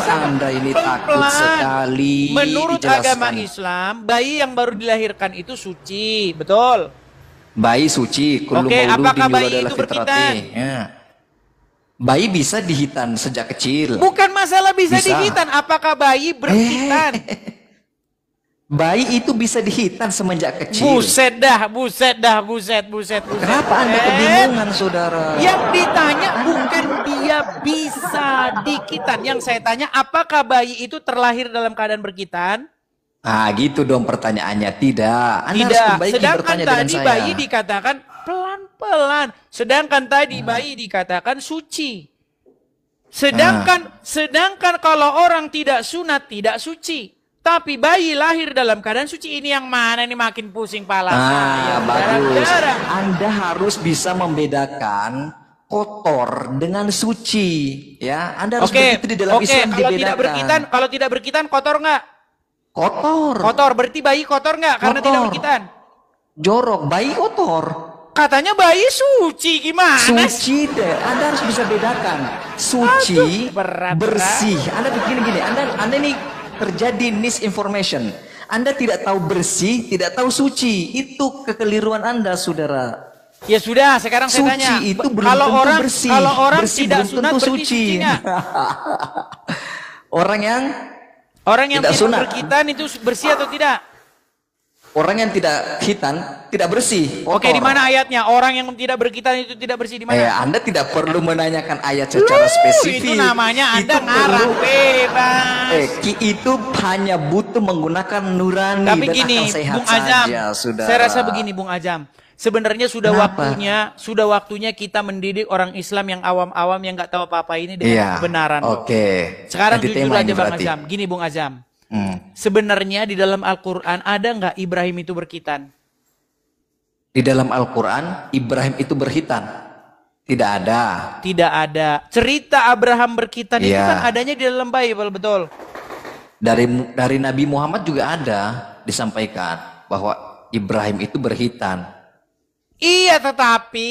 Anda ini takut Pelan. sekali. Menurut dijelaskan. agama Islam, bayi yang baru dilahirkan itu suci, betul? Bayi suci. Kullu Oke, mauludin apakah bayi yuladu ala itu fitrati. berkitan? Ya. Bayi bisa dihitan sejak kecil. Bukan masalah bisa Bisa. dihitan, apakah bayi berkitan? Bayi itu bisa dihitan semenjak kecil. Buset dah, buset dah, buset. Kenapa Anda kebingungan, saudara? Yang ditanya bukan dia bisa dikitan. Yang saya tanya, apakah bayi itu terlahir dalam keadaan berkitan? Ah, gitu dong pertanyaannya. Tidak. Anda harus Tidak. perbaiki Sedangkan bertanya dengan tadi saya. bayi dikatakan pelan-pelan. Sedangkan tadi bayi dikatakan suci. Sedangkan kalau orang tidak sunat tidak suci. Tapi bayi lahir dalam keadaan suci, ini yang mana ini makin pusing pala saya. Bagus. Saudara-saudara. Anda harus bisa membedakan kotor dengan suci, ya. Anda harus begitu di dalam Islam kalau dibedakan. kalau tidak berkitan kotor nggak? Kotor. Kotor, berarti bayi kotor nggak? Karena Kotor. tidak berkitan. Jorok, bayi kotor. Katanya bayi suci, gimana? Suci deh. Anda harus bisa bedakan. Suci, berat. bersih. Anda begini-gini. Anda ini terjadi misinformation. Anda tidak tahu bersih, tidak tahu suci. Itu kekeliruan Anda, saudara. Ya sudah, sekarang saya Suci tanya. itu belum kalau tentu orang bersih. Kalau orang Bersih tidak belum sunat tentu berarti suci nggak? Orang yang Tidak sunat. berkitan itu bersih atau tidak? Orang yang tidak khitan tidak bersih. Oke, kotor. di mana ayatnya? Orang yang tidak berkitan itu tidak bersih di mana? Anda tidak perlu menanyakan ayat secara spesifik. Itu namanya Anda Itu ngarang perlu- bebas. Itu hanya butuh menggunakan nurani Tapi dan gini, akal sehat Bung Azam, saja, saudara. saya rasa begini, Bung Azam. Sebenarnya sudah Kenapa? waktunya kita mendidik orang Islam yang awam-awam yang nggak tahu apa-apa ini dengan Iya. kebenaran. Oke. Sekarang Ganti jujur tema aja ini Bang berarti. Azam. Gini Bung Azam. Sebenarnya di dalam Al-Quran ada nggak Ibrahim itu berkhitan? Di dalam Al-Quran Ibrahim itu berkhitan? Tidak ada. Tidak ada. Cerita Abraham berkhitan itu Iya. kan adanya di dalam Bible, betul? Dari Nabi Muhammad juga ada disampaikan bahwa Ibrahim itu berkhitan. Iya, tetapi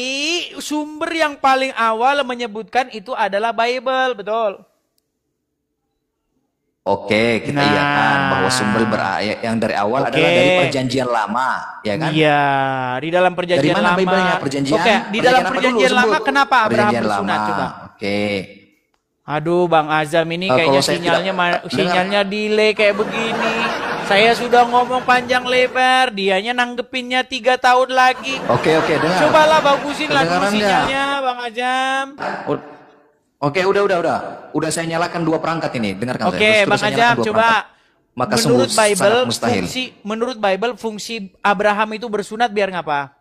sumber yang paling awal menyebutkan itu adalah Bible, betul? Oke, kita iakan bahwa sumber yang dari awal adalah dari Perjanjian Lama, ya kan? Iya, di dalam Perjanjian Dari mana Lama. Bible-nya? Perjanjian? Oke, di dalam apa Perjanjian dulu Lama sebut? kenapa Abraham Perjanjian bersunat Lama. coba? Oke. Aduh, Bang Azam ini Kalau kayaknya saya sinyalnya delay kayak begini. Saya sudah ngomong panjang lebar, dianya nanggepinnya 3 tahun lagi. Oke, dengar. Cobalah bagusin lah dulu Kedengaran nggak? sinyalnya, Bang Azam. Oke, udah. Udah saya nyalakan 2 perangkat ini. Dengarkan saya. Oke, Terus Bang saya Azam, nyalakan 2 coba. perangkat. Maka Menurut sungguh Bible, sangat mustahil. menurut Bible fungsi Abraham itu bersunat biar ngapa?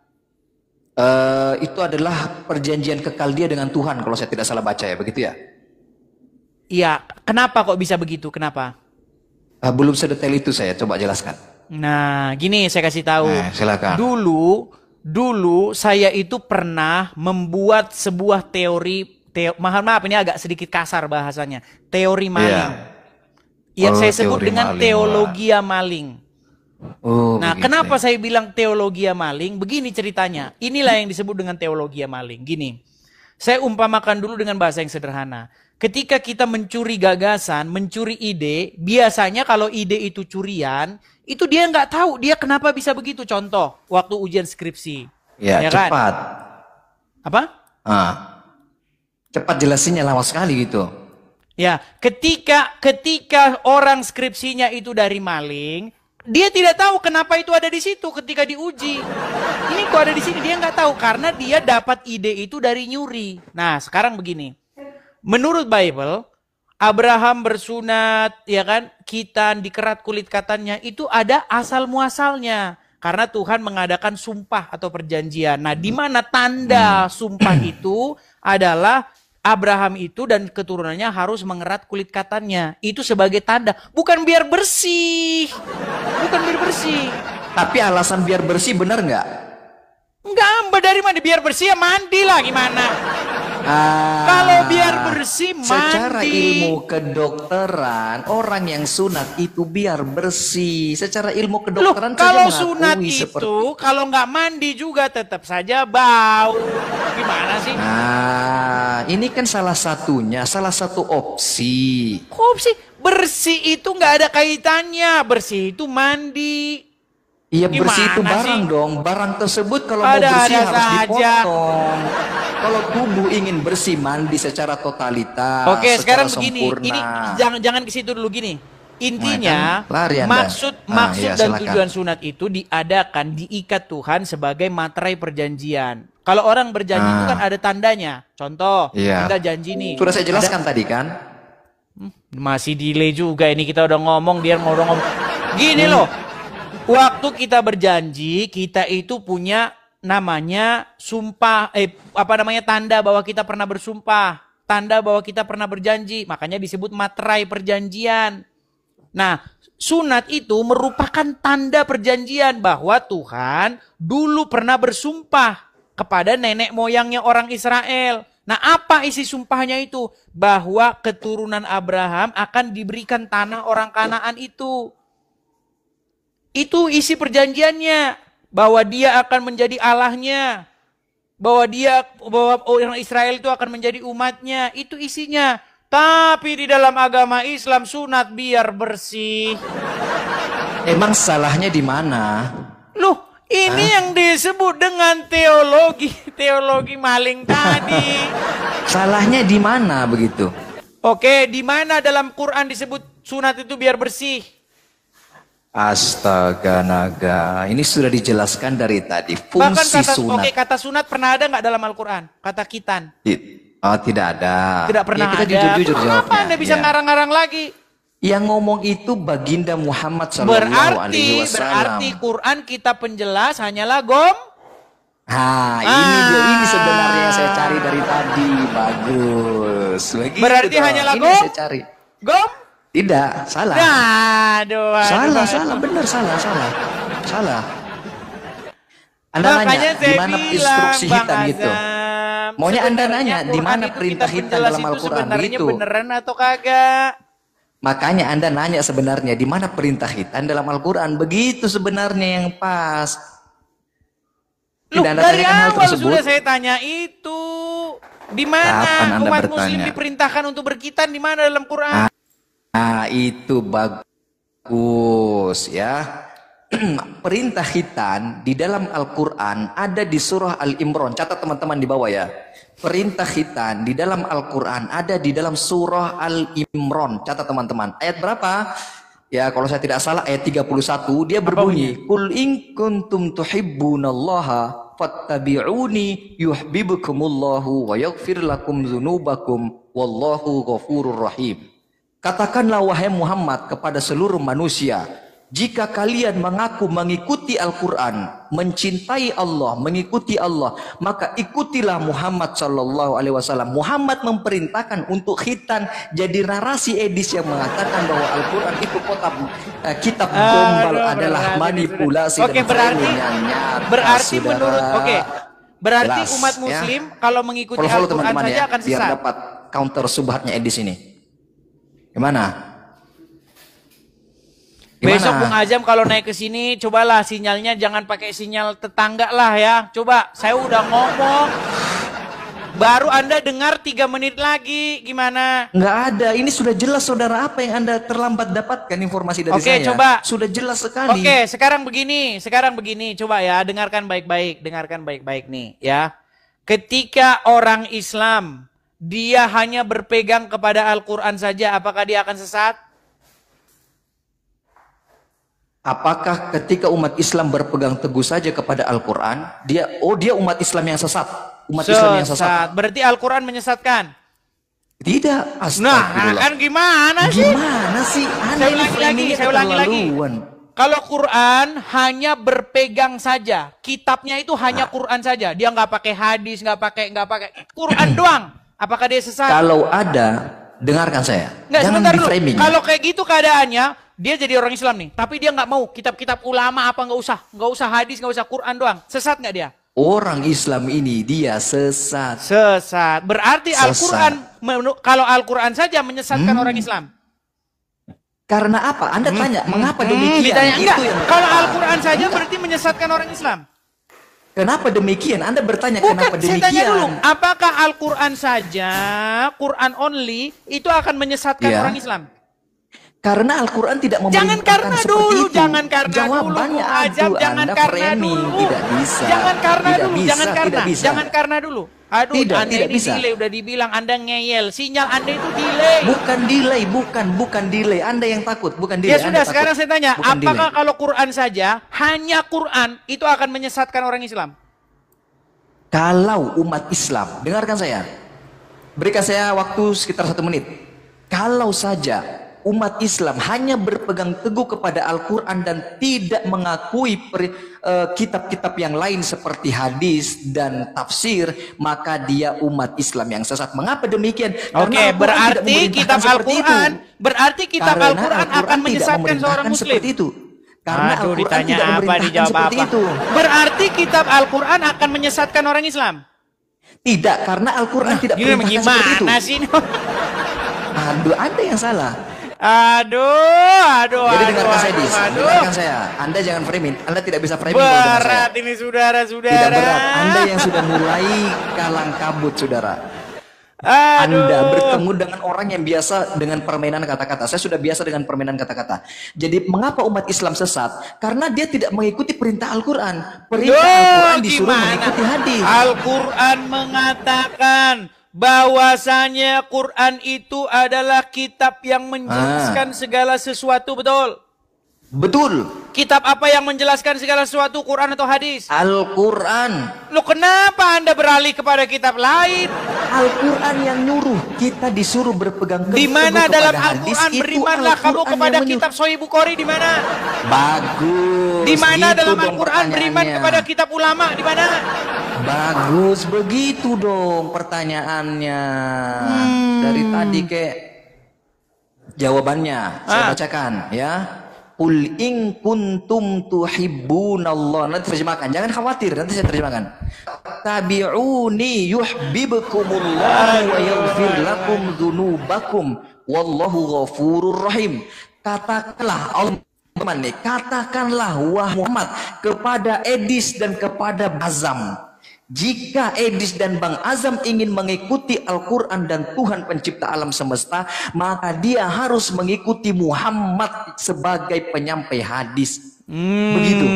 Itu adalah perjanjian kekal dia dengan Tuhan kalau saya tidak salah baca ya, begitu ya? Iya, kenapa kok bisa begitu? Kenapa? Belum sedetail itu saya coba jelaskan. Nah, gini saya kasih tahu. Silakan. Dulu saya itu pernah membuat sebuah maaf ini agak sedikit kasar bahasanya. Teori maling. Yang saya sebut dengan teologia maling. Nah, kenapa saya bilang teologia maling? Begini ceritanya. Inilah yang disebut dengan teologia maling. Gini, saya umpamakan dulu dengan bahasa yang sederhana. Ketika kita mencuri gagasan, mencuri ide, biasanya kalau ide itu curian, itu dia nggak tahu dia kenapa bisa begitu. Contoh, waktu ujian skripsi. Ya cepat. Kan? Apa? Cepat jelasinnya lama sekali gitu. Ya, ketika orang skripsinya itu dari maling, dia tidak tahu kenapa itu ada di situ ketika diuji. Ini kok ada di sini, dia nggak tahu karena dia dapat ide itu dari nyuri. Nah, sekarang begini. Menurut Bible, Abraham bersunat, ya kan, khitan, dikerat kulit katanya, itu ada asal muasalnya. Karena Tuhan mengadakan sumpah atau perjanjian. Nah, di mana tanda sumpah itu adalah Abraham itu dan keturunannya harus mengerat kulit katanya. Itu sebagai tanda. Bukan biar bersih. Bukan biar bersih. Tapi alasan biar bersih benar nggak? Enggak, dari mana? Biar bersih ya mandi lah gimana? Kalau biar bersih mandi. Secara ilmu kedokteran, orang yang sunat itu biar bersih. Secara ilmu kedokteran kalau sunat itu kalau nggak mandi juga tetap saja bau. Gimana sih? Nah, ini kan salah satu opsi. Opsi bersih itu nggak ada kaitannya. Bersih itu mandi. Iya, bersih itu barang dong. Barang tersebut kalau mau bersih harus dipotong. Kalau tubuh ingin bersih, mandi secara totalitas. Oke, sekarang sempurna. begini. Ini jangan ke situ dulu gini. Intinya, maksud ya, dan tujuan sunat itu diikat Tuhan sebagai materai perjanjian. Kalau orang berjanji itu kan ada tandanya. Contoh, kita janji nih. Sudah saya jelaskan tadi kan? Masih delay juga ini, kita udah ngomong, dia mau ngomong. Gini loh. Waktu kita berjanji, kita itu punya namanya sumpah, tanda bahwa kita pernah bersumpah, tanda bahwa kita pernah berjanji, makanya disebut materai perjanjian. Nah, sunat itu merupakan tanda perjanjian bahwa Tuhan dulu pernah bersumpah kepada nenek moyangnya orang Israel. Nah, apa isi sumpahnya itu? Bahwa keturunan Abraham akan diberikan tanah orang Kanaan itu. Itu isi perjanjiannya, bahwa dia akan menjadi Allahnya, bahwa orang Israel itu akan menjadi umatnya, itu isinya. Tapi di dalam agama Islam sunat biar bersih. Emang salahnya di mana? Loh, ini yang disebut dengan teologi maling tadi. Salahnya di mana begitu? Oke, di mana dalam Quran disebut sunat itu biar bersih? Astaga naga, ini sudah dijelaskan dari tadi. Fungsi sunat. Oke, kata sunat pernah ada nggak dalam Al-Quran? Kata khitan? Tidak ada. Tidak pernah kita ada. Jujur jawabnya. Kenapa Anda bisa ngarang-ngarang lagi? Yang ngomong itu baginda Muhammad SAW. Berarti Quran kita penjelas hanyalah ini sebenarnya yang saya cari dari tadi. Bagus. Berarti hanyalah Saya cari. Tidak, salah. Aduh, Salah, benar salah. Anda nanya di mana instruksi hitam gitu. Maunya Anda nanya di mana perintah hitam dalam Al-Qur'an itu. Beneran atau kagak? Makanya Anda nanya sebenarnya di mana perintah hitam dalam Al-Qur'an. Begitu sebenarnya yang pas. Loh, dari awal sudah saya tanya itu. Di mana umat muslim diperintahkan untuk berkhitan, di mana dalam Quran? Nah, itu bagus ya. Perintah khitan di dalam Al-Quran ada di surah Al-Imran. Catat teman-teman di bawah ya. Perintah khitan di dalam Al-Quran ada di dalam surah Al-Imran. Catat teman-teman. Ayat berapa? Ya, kalau saya tidak salah ayat 31 dia berbunyi, "Qul in kuntum tuhibbunallaha fattabi'uni yuhibbukumullahu wa yaghfir lakum dzunubakum wallahu ghafurur rahim." Katakanlah wahai Muhammad kepada seluruh manusia, jika kalian mengaku mengikuti Al-Quran, mencintai Allah, mengikuti Allah, maka ikutilah Muhammad Sallallahu Alaihi Wasallam. Muhammad memerintahkan untuk khitan. Jadi narasi edis yang mengatakan bahwa Al-Quran itu kitab gombal adalah manipulasi. Oke, berarti menurut berarti jelas, umat muslim ya, kalau mengikuti Al-Quran saja ya, akan sesat. Biar dapat counter subhatnya edis ini. Gimana? Besok Bung Azam kalau naik ke sini, cobalah sinyalnya jangan pakai sinyal tetangga lah ya. Coba, saya udah ngomong. Baru Anda dengar 3 menit lagi, gimana? Nggak ada, ini sudah jelas saudara. Apa yang Anda terlambat dapatkan informasi dari saya? Oke, coba. Sudah jelas sekali. Oke, sekarang begini. Coba ya, dengarkan baik-baik nih ya. Ketika orang Islam, dia hanya berpegang kepada Al-Quran saja, apakah dia akan sesat? Apakah ketika umat Islam berpegang teguh saja kepada Al-Quran, dia umat Islam yang sesat? Islam yang sesat. Berarti Al-Quran menyesatkan? Tidak. Nah, kan gimana sih? Saya ulangi lagi. Kalau Quran hanya berpegang saja, kitabnya itu hanya Quran saja. Dia nggak pakai hadis, nggak pakai Quran doang. Apakah dia sesat? Kalau ada, dengarkan saya. Jangan di framing. Kalau kayak gitu keadaannya, dia jadi orang Islam nih, tapi dia nggak mau kitab-kitab ulama apa nggak usah hadis, nggak usah Quran doang. Sesat nggak dia? Orang Islam ini dia sesat. Sesat. Berarti Al-Quran, kalau Al-Quran saja menyesatkan orang Islam. Karena apa? Anda tanya, mengapa demikian? Ditanya, enggak. Kalau Al-Quran saja berarti menyesatkan orang Islam. Kenapa demikian? Anda bertanya kenapa demikian? Saya tanya dulu, apakah Al-Quran saja, Quran only, itu akan menyesatkan orang Islam? Karena Al-Quran tidak memerintahkan jangan karena seperti dulu, itu. Jangan karena Jawabannya dulu, Ajab, jangan Anda karena framing. dulu. Tidak bisa. Jangan karena tidak dulu, bisa, jangan karena dulu. Aduh, tidak, Anda tidak ini bisa. delay, udah dibilang Anda ngeyel. Sinyal Anda itu delay. Bukan delay. Anda yang takut, bukan delay. Ya sudah, sekarang saya tanya, bukan apakah delay. kalau Quran saja, hanya Quran, itu akan menyesatkan orang Islam? Kalau umat Islam, dengarkan saya. Berikan saya waktu sekitar 1 menit. Kalau saja umat Islam hanya berpegang teguh kepada Al-Quran dan tidak mengakui kitab-kitab yang lain seperti hadis dan tafsir, maka dia umat Islam yang sesat. Mengapa demikian? Oke, berarti kitab Al-Quran akan menyesatkan seorang muslim. Seperti itu. Karena Al-Quran tidak memerintahkan seperti itu. Berarti kitab Al-Quran akan menyesatkan orang Islam? Tidak, karena Al-Quran tidak memerintahkan seperti itu. Gimana sih? Aduh, Anda yang salah. Jadi dengarkan saya. Anda jangan framing. Anda tidak bisa framing. Berat ini saudara-saudara. Tidak berat. Anda yang sudah mulai kalang kabut, saudara. Aduh. Anda bertemu dengan orang yang biasa dengan permainan kata-kata. Saya sudah biasa dengan permainan kata-kata. Jadi mengapa umat Islam sesat? Karena dia tidak mengikuti perintah Al-Quran. Perintah Al-Quran disuruh mengikuti hadis. Al-Quran mengatakan bahwasanya Quran itu adalah kitab yang menjelaskan segala sesuatu, betul? Betul. Kitab apa yang menjelaskan segala sesuatu, Quran atau hadis? Al-Quran. Loh, kenapa Anda beralih kepada kitab lain? Al-Quran yang nyuruh, kita disuruh berpegang teguh. Di mana dalam hadis, Al-Quran berimanlah kamu kepada kitab Sahih Bukhari, di mana? Bagus. Di mana gitu dalam Al-Quran beriman kepada kitab ulama, di mana? Bagus, begitu dong pertanyaannya. Dari tadi kayak Jawabannya saya bacakan ya. Qul in kuntum tuhibbunallah. Nanti terjemahkan, jangan khawatir, nanti saya terjemahkan. Tabi'uni yuhibbukumullah wa yaghfir lakum dzunubakum wallahu ghafurur rahim. Katakanlah Allah, katakanlah wahai Muhammad kepada Edis dan kepada Azam, jika Edis dan Bang Azam ingin mengikuti Al-Quran dan Tuhan pencipta alam semesta, maka dia harus mengikuti Muhammad sebagai penyampai hadis. Begitu.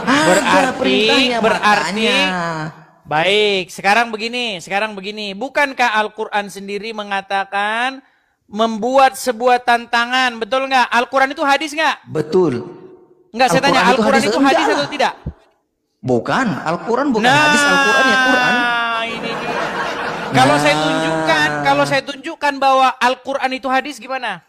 Ada perintahnya, berarti baik. Sekarang begini. Bukankah Al-Quran sendiri mengatakan membuat sebuah tantangan, betul nggak? Al-Quran itu hadis nggak? Betul. Enggak, saya tanya, Al-Quran itu hadis atau tidak? Bukan, Al-Quran bukan hadis, Al-Quran ya Quran. Ini dia. Kalau saya tunjukkan bahwa Al-Quran itu hadis gimana?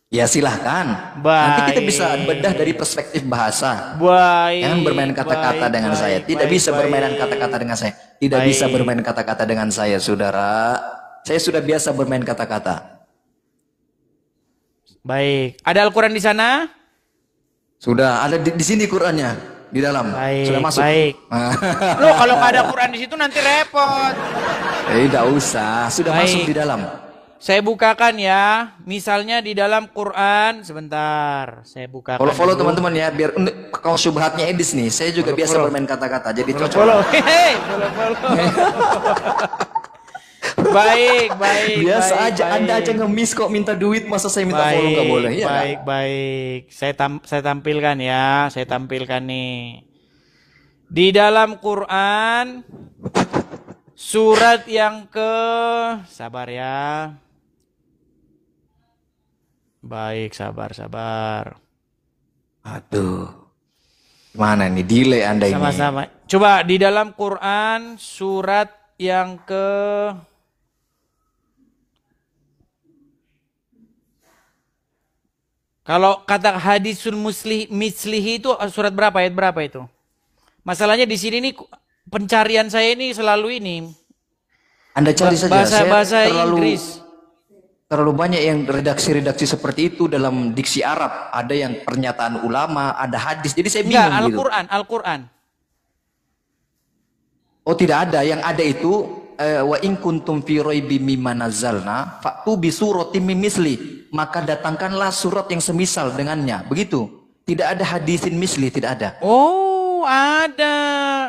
Ya silahkan. Baik. Nanti kita bisa bedah dari perspektif bahasa. Baik. Jangan bermain kata-kata dengan saya. Tidak bisa bermain kata-kata dengan saya. Tidak bisa bermain kata-kata dengan saya, saudara. Saya sudah biasa bermain kata-kata. Baik. Ada Al-Quran di sana? Sudah ada di sini Qurannya di dalam. Baik, sudah masuk. Baik. Loh, kalau nggak ada Quran di situ nanti repot. Tidak usah, sudah baik. Masuk di dalam. Saya bukakan ya, misalnya di dalam Quran, sebentar. Saya bukakan. Follow teman-teman ya, biar kalau syubhatnya Edis nih, saya juga biasa bermain kata-kata, jadi cocok. Follow. Baik. Biasa baik, aja, baik. Anda aja ngemis kok minta duit, masa saya minta follow nggak boleh ya? Baik. Saya tampilkan ya, saya tampilkan nih. Di dalam Quran surat yang sabar ya. Baik, sabar. Aduh. Mana nih delay Anda ini? Sama-sama. Coba di dalam Quran surat yang kalau kata hadisul mislihi itu surat berapa, ayat berapa itu? Masalahnya di sini nih pencarian saya ini selalu ini. Anda cari saja. Bahasa Inggris. Terlalu banyak yang redaksi-redaksi seperti itu dalam diksi Arab. Ada yang pernyataan ulama, ada hadis. Jadi saya bingung gitu. Al-Quran. Oh tidak ada. Yang ada itu wa in kuntum fi raibim mimma nazzalna fa'tu bi suratin min misli, maka datangkanlah surat yang semisal dengannya. Begitu. Tidak ada hadisin misli, tidak ada. Oh, ada.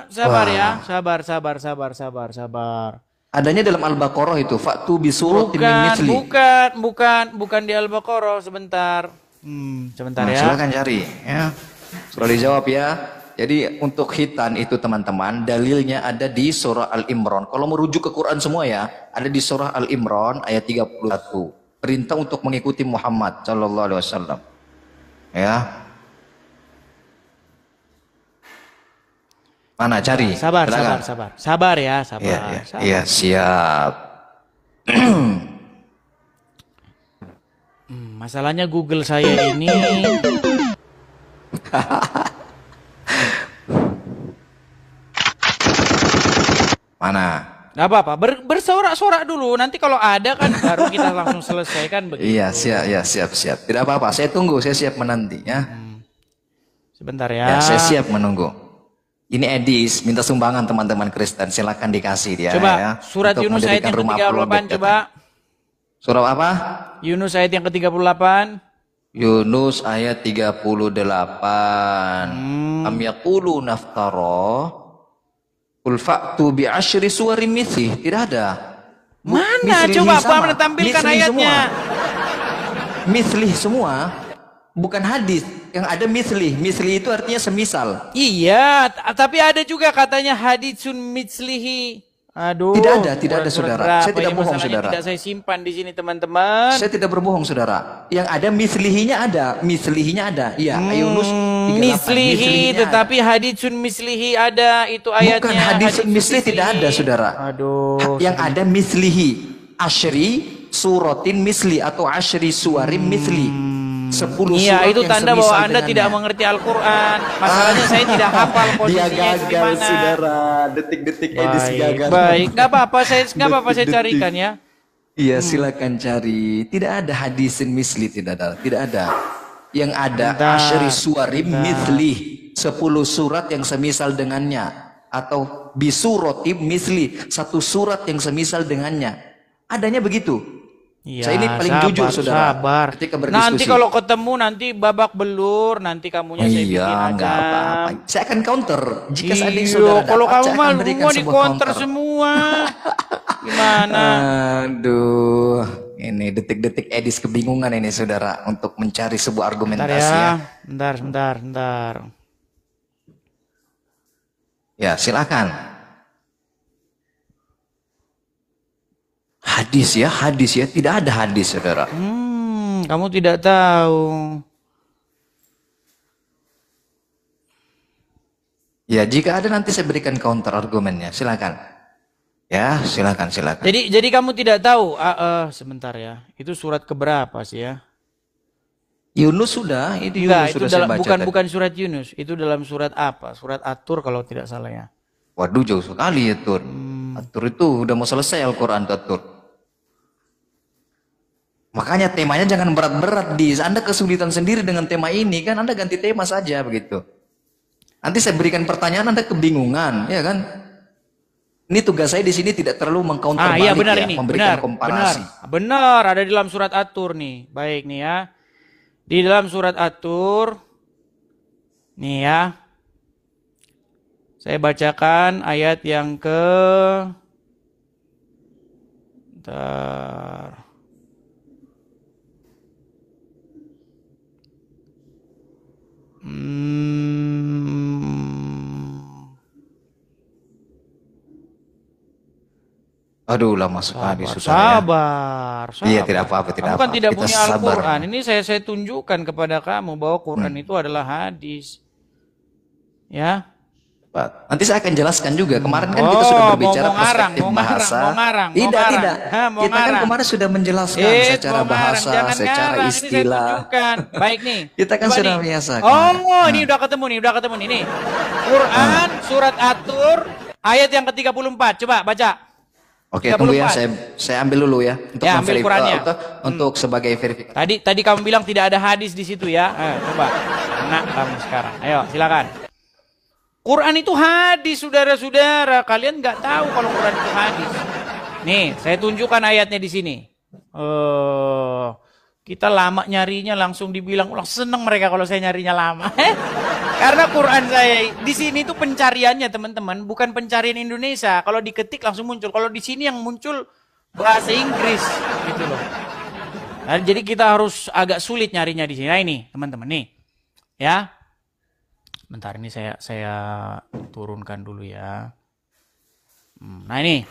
Sabar ya. Sabar. Adanya dalam Al-Baqarah itu, fa'tu bi suratin min misli. Bukan di Al-Baqarah, sebentar. Sebentar ya. Silakan cari ya. Sudah dijawab ya. Jadi untuk khitan itu teman-teman, dalilnya ada di surah Al-Imran. Kalau merujuk ke Quran semua ya, ada di surah Al-Imran ayat 31. Perintah untuk mengikuti Muhammad sallallahu alaihi wasallam. Ya. Mana cari? Sabar ya. Iya, siap. Masalahnya Google saya ini mana? Gak apa-apa, bersorak-sorak dulu. Nanti kalau ada kan baru kita langsung selesaikan begitu. Iya, siap. Tidak apa-apa, saya tunggu, saya siap menanti ya. Sebentar ya. Saya siap menunggu. Ini Edis, minta sumbangan teman-teman Kristen, silakan dikasih dia. Coba ya, surat Yunus ayat yang ke-38 coba. Surah apa? Yunus ayat yang ke-38. Yunus ayat 38. Am yaqulu naftara qul fa'tu bi asyri suwarin mithli. Tidak ada. Mana? Coba apa tampilkan ayatnya. Mithli semua. Bukan hadis. Yang ada misli itu artinya semisal. Iya, tapi ada juga katanya hadisun mislihi. Aduh. Tidak ada saudara. Saya tidak bohong saudara. Tidak saya simpan di sini teman-teman. Saya tidak berbohong saudara. Yang ada mislihinya ada. Iya, Yunus 38. Mislihi, tetapi hadisun mislihi ada itu ayatnya. Bukan hadisun misli tidak ada saudara. Aduh. Yang ada mislihi, asyri suratin misli atau asyri suwarin misli. 10 iya, itu tanda bahwa Anda dengannya. tidak mengerti Al-Quran. Masalahnya saya tidak hafal posisinya. Dia gagal, saudara. Detik-detik Edis gagal. Baik, nggak apa-apa saya carikan ya. Iya, silakan cari. Tidak ada hadisin misli, tidak ada. Tidak ada. Yang ada asyri suwarim misli, 10 surat yang semisal dengannya, atau bisurotim misli, 1 surat yang semisal dengannya. Adanya begitu. Ya, Saya ini paling jujur, saudara. Sabar. Ketika berdiskusi. Nanti kalau ketemu nanti babak belur, nanti kamunya saya bikin aja. Enggak apa-apa. Saya akan counter jika seandainya Iya, saudara kalau dapat, kamu saya mah akan berikan mau sebuah di-counter counter. semua. Gimana? Aduh, ini detik-detik Edis kebingungan ini, saudara, untuk mencari sebuah Bentar argumentasi ya. ya. Bentar. Ya, silakan. Hadis ya, tidak ada hadis, saudara. Kamu tidak tahu. Ya, jika ada nanti saya berikan counter argumennya, silakan. Ya, silakan. Jadi kamu tidak tahu. Sebentar ya. Itu surat keberapa sih ya? Yunus sudah, itu Enggak, Yunus itu sudah saya baca tadi. bukan surat Yunus. Itu dalam surat apa? Surat At-Tur kalau tidak salah ya. Waduh, jauh sekali ya, Tur. At-Tur itu udah mau selesai Al-Quran, Tur. Makanya temanya jangan berat-berat, Anda kesulitan sendiri dengan tema ini, kan Anda ganti tema saja begitu. Nanti saya berikan pertanyaan, Anda kebingungan, ya kan? Ini tugas saya di sini tidak terlalu mengcounter balik, Iya benar ya, ini. memberikan komparasi. Benar, ada di dalam surat At-Tur nih. Baik nih ya. Di dalam surat At-Tur nih ya. Saya bacakan ayat yang ke Bentar. Aduh, lama sekali sudah ya. Sabar. Iya, tidak apa-apa, tidak Kamu kan apa-apa. tidak Kita punya sabar. Al-Quran. Ini saya tunjukkan kepada kamu bahwa Quran itu adalah hadis. Ya. Nanti saya akan jelaskan juga. Kemarin kan kita sudah berbicara perspektif bahasa. Tidak. Kita kan kemarin sudah menjelaskan secara bahasa, secara istilah. Baik nih. Kita kan Coba sudah nih. biasa. Ini udah ketemu nih, nih. Quran surat At-Tur ayat yang ke-34. Coba baca. Oke, tunggu ya. 34. Saya ambil dulu ya untuk Ya, ambil Qurannya. untuk sebagai verifikasi. Tadi kamu bilang tidak ada hadis di situ ya. Coba. Enak kamu sekarang. Ayo, silakan. Quran itu hadis, saudara-saudara. Kalian nggak tahu kalau Quran itu hadis. Nih, saya tunjukkan ayatnya di sini. Kita lama nyarinya, langsung dibilang, seneng mereka kalau saya nyarinya lama. Karena Quran saya di sini itu pencariannya, teman-teman, bukan pencarian Indonesia. Kalau diketik langsung muncul. Kalau di sini yang muncul bahasa Inggris, gitu loh. Nah, jadi kita harus agak sulit nyarinya di sini. Nah, ini, teman-teman, nih, ya. Bentar, ini saya turunkan dulu ya. Nah, ini.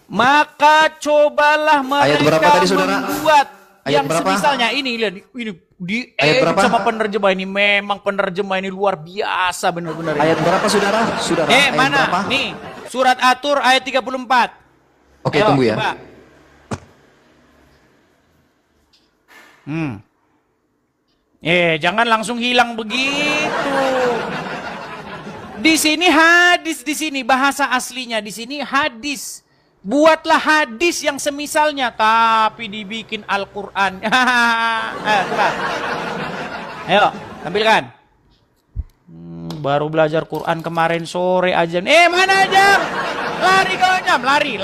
Maka cobalah mereka membuat yang semisalnya ini, lihat ini diedit sama penerjemah ini. Memang penerjemah ini luar biasa benar-benar. Ayat berapa, saudara? Ayat mana? berapa? Nih, surat At-Tur ayat 34. Oke, tunggu ya. Coba. Jangan langsung hilang begitu. Di sini hadis, di sini bahasa aslinya, di sini hadis. Buatlah hadis yang semisalnya, tapi dibikin Al-Quran. Ayo, tampilkan. Baru belajar Quran kemarin sore aja. Mana aja? Lari kau Ajam, lari.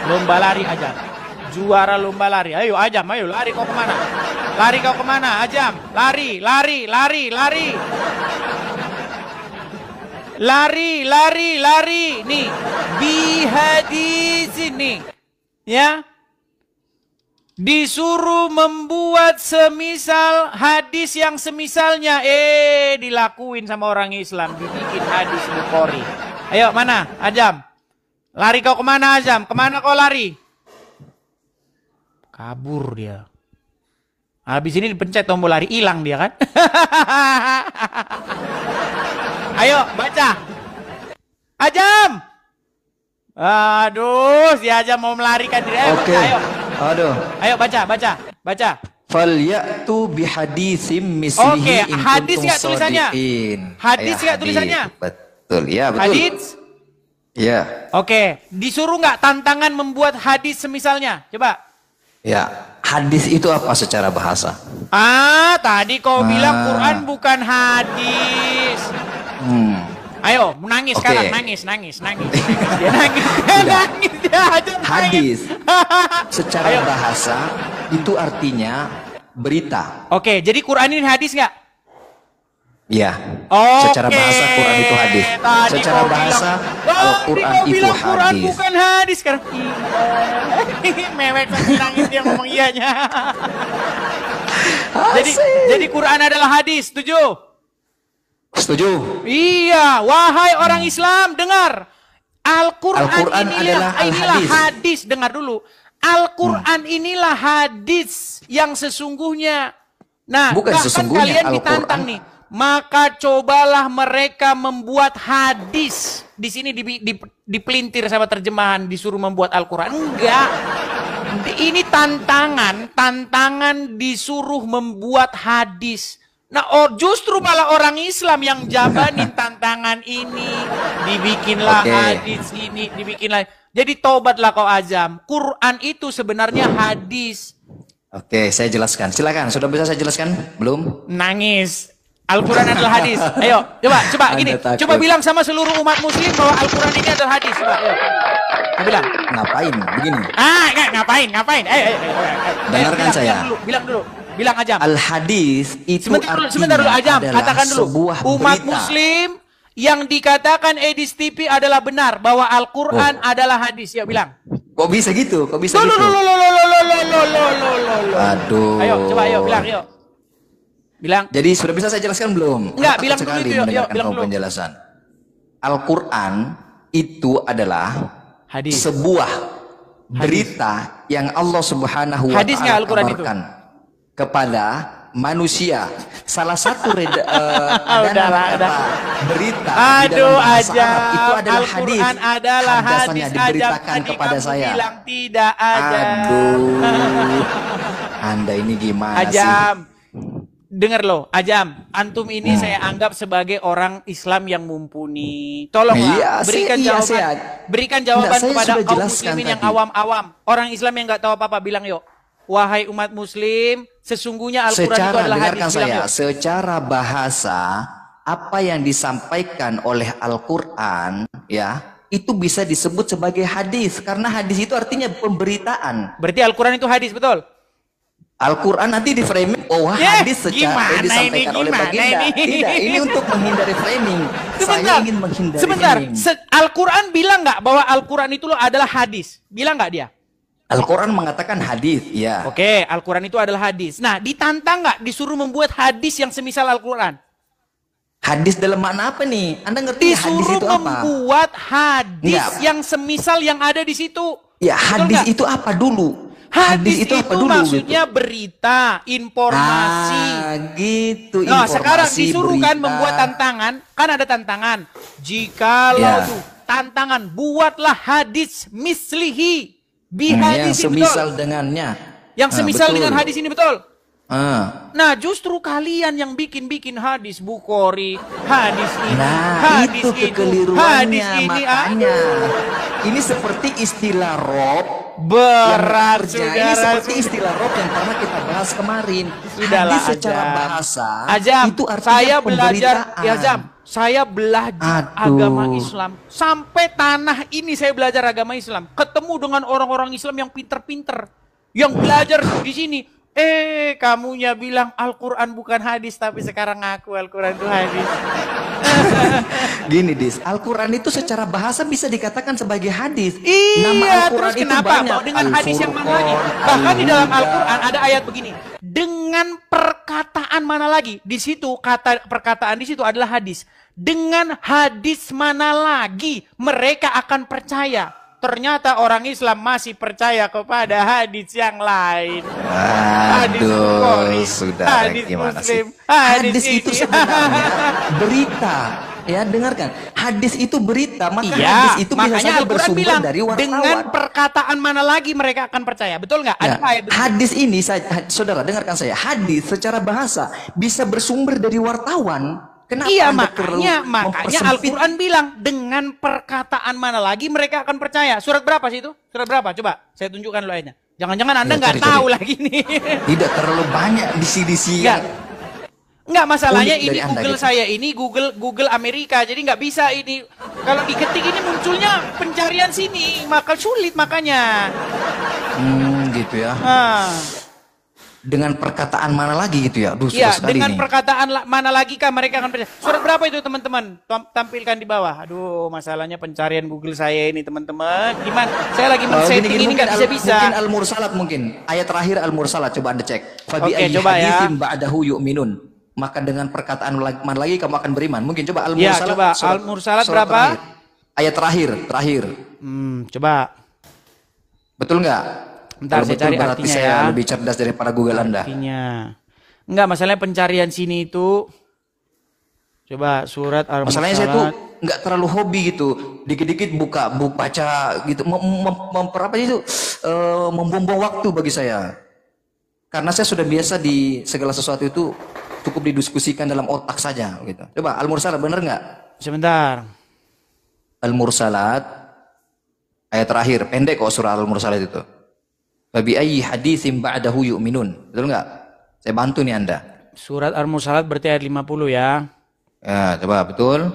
Lomba lari Ajam. Juara lomba lari. Ayo Ajam, ayo lari kau kemana? Lari kau kemana Ajam? Lari. Lari. Nih, bihadis ini. Ya. Disuruh membuat semisal hadis yang semisalnya. Dilakuin sama orang Islam. Dibikin hadis Bukhari. Ayo, mana? Ajam. Lari kau kemana Ajam? Kemana kau lari? Kabur dia. Habis ini dipencet tombol lari. Hilang dia kan? Ayo, baca. Ajam. Aduh, si Ajam mau melarikan diri. Oke. Ayo baca. Falyatu bihaditsim mislihi in hadis kuntum nggak tulisannya? shadiqin. Hadis nggak tulisannya? Betul, ya betul. Hadis? Ya. Oke, disuruh nggak tantangan membuat hadis semisalnya? Coba. Ya, hadis itu apa secara bahasa? Tadi kau bilang Quran bukan hadis. Ayo, nangis sekarang, nangis. Dia nangis. Dia aja hadis. Secara bahasa itu artinya berita. Oke, jadi Quran ini hadis nggak? Ya. Secara bahasa Quran itu hadis. Secara bahasa Al-Quran itu hadis. Quran bukan hadis sekarang. Mewek nangis dia ngomong iyanya. Jadi Quran adalah hadis, setuju? Setuju. Iya, wahai orang Islam, dengar. Al-Quran inilah hadis. Dengar dulu. Al-Quran inilah hadis yang sesungguhnya. Nah, bukan sesungguhnya kalian ditantang nih. Maka cobalah mereka membuat hadis. Di sini dipelintir sama terjemahan, disuruh membuat Al-Quran. Enggak. Ini tantangan disuruh membuat hadis. Nah, justru malah orang Islam yang jabanin tantangan ini. Dibikinlah hadis ini, dibikinlah. Jadi tobatlah kau Azam. Quran itu sebenarnya hadis. Oke, saya jelaskan. Silakan, sudah bisa saya jelaskan? Belum? Nangis. Al-Quran adalah hadis. Ayo, coba gini. Coba bilang sama seluruh umat muslim bahwa Al-Quran ini adalah hadis. Coba, ayo. Bilang. Ngapain? Begini. Ngapain? Ayo. Dengarkan saya. Bilang dulu. Bilang Ajam. Al-hadis itu sebentar dulu Ajam. Katakan dulu. Umat berita. muslim yang dikatakan Edis TV adalah benar bahwa Al-Quran adalah hadis. Ya, bilang. Kok bisa gitu? Kok bisa gitu? Aduh. Ayo, coba bilang, yuk. Bilang. Jadi sudah bisa saya jelaskan belum? Enggak, bilang sekali dulu yuk, bilang dulu. Penjelasan. Al-Quran itu adalah hadis. Sebuah berita yang Allah Subhanahu wa Ta'ala kabarkan kepada manusia. Salah satu berita aduh aja itu adalah hadis. Al-Quran adalah hadis. Diberitakan kepada saya. Bilang tidak ada. Aduh. Anda ini gimana sih? Dengar loh, Ajam, antum ini saya anggap sebagai orang Islam yang mumpuni. Tolonglah berikan jawaban kepada kaum muslimin yang awam-awam. Orang Islam yang nggak tahu apa-apa, bilang yuk. Wahai umat muslim, sesungguhnya Al-Quran itu adalah hadis. Secara bahasa, apa yang disampaikan oleh Al-Quran, ya, itu bisa disebut sebagai hadis. Karena hadis itu artinya pemberitaan. Berarti Al-Quran itu hadis, betul? Al-Quran nanti di framing hadis secara disampaikan oleh baginda. Tidak, ini untuk menghindari framing. Saya ingin menghindari framing. Al-Quran bilang nggak bahwa Al-Quran itu adalah hadis? Bilang nggak dia? Al-Quran mengatakan hadis, ya. Oke, Al-Quran itu adalah hadis. Nah, ditantang nggak disuruh membuat hadis yang semisal Al-Quran? Hadis dalam makna apa nih? Anda ngerti hadis itu apa? Disuruh membuat hadis yang semisal yang ada di situ. Ya, hadis itu apa dulu? Hadis itu maksudnya gitu? Berita, informasi. Gitu. Nah, sekarang disuruh kan membuat tantangan. Kan ada tantangan. Jikalau tantangan, buatlah hadis mislihi. Yang semisal dengannya. Yang semisal dengan hadis ini, betul? Nah, justru kalian yang bikin hadis Bukhari, hadis ini, hadis itu kekeliruannya, hadis ini, makanya. Ini seperti istilah rob. Berat, ini seperti istilah rob yang pernah kita bahas kemarin. Hadis secara bahasa itu artinya saya belajar, pemberitaan. Saya belajar agama Islam. Sampai tanah ini saya belajar agama Islam. Ketemu dengan orang-orang Islam yang pinter-pinter. Yang belajar di sini. Kamunya bilang Al-Quran bukan hadis, tapi sekarang ngaku Al-Quran itu hadis. Gini, Dis, Al-Quran itu secara bahasa bisa dikatakan sebagai hadis. Iya, terus kenapa? Mau dengan hadis yang mana lagi? Bahkan di dalam Al-Quran ada ayat begini. Dengan perkataan mana lagi? Di situ perkataan di situ adalah hadis. Dengan hadis mana lagi mereka akan percaya? Ternyata orang Islam masih percaya kepada hadis yang lain. Aduh, sudah gimana sih? Hadis itu sebenarnya berita. Ya, dengarkan. Hadis itu berita, maka hadis itu bisa saja bersumber dari wartawan. Dengan perkataan mana lagi mereka akan percaya? Betul nggak? Hadis ini, saudara dengarkan saya. Hadis secara bahasa bisa bersumber dari wartawan. Kenapa Iya, Anda terlalu makanya mempersempit? Al-Quran bilang dengan perkataan mana lagi mereka akan percaya. Surat berapa sih itu? Surat berapa? Coba saya tunjukkan lo ayatnya. Jangan-jangan Anda Ya, nggak cari. tahu lagi nih. Tidak terlalu banyak disi-disi Enggak. Enggak, masalahnya unik ini dari Anda, Google gitu. saya ini Google Amerika, jadi nggak bisa ini. Kalau diketik ini munculnya pencarian sini, maka sulit makanya. Gitu ya. Ah. Dengan perkataan mana lagi gitu ya? Duh, Iya, susah sekali dengan nih. perkataan mana lagi kah mereka akan percaya? Surat berapa itu teman-teman? Tampilkan di bawah. Aduh, masalahnya pencarian Google saya ini teman-teman. Gimana? Saya lagi men-setting ini mungkin nggak bisa-bisa. Mungkin Al-Mursalat mungkin. Ayat terakhir Al-Mursalat coba Anda cek. Fabi Oke, ayyi coba ya. haditsin ba'dahu yu'minun. Maka dengan perkataan mana lagi kamu akan beriman. Mungkin coba Ya, Al-Mursalat. coba Al-Mursalat surat berapa? Ayat terakhir. Coba. Betul nggak? Bentar, Kalau saya betul cari berarti artinya saya ya. lebih cerdas daripada Google Anda. Artinya. Enggak, masalahnya pencarian sini itu. Coba surat Al-Mursalat. Masalahnya saya tuh nggak terlalu hobi gitu. Dikit-dikit buka, baca gitu. Membuang waktu bagi saya. Karena saya sudah biasa di segala sesuatu itu cukup didiskusikan dalam otak saja gitu. Coba Al-Mursalat bener nggak? Sebentar. Al-Mursalat ayat terakhir, pendek kok surah Al-Mursalat itu. Babi ayyi haditsin ba'dahu yu'minun. Betul nggak? Saya bantu nih Anda. Surat Al-Mursalat berarti ayat 50 ya. Ya, coba betul.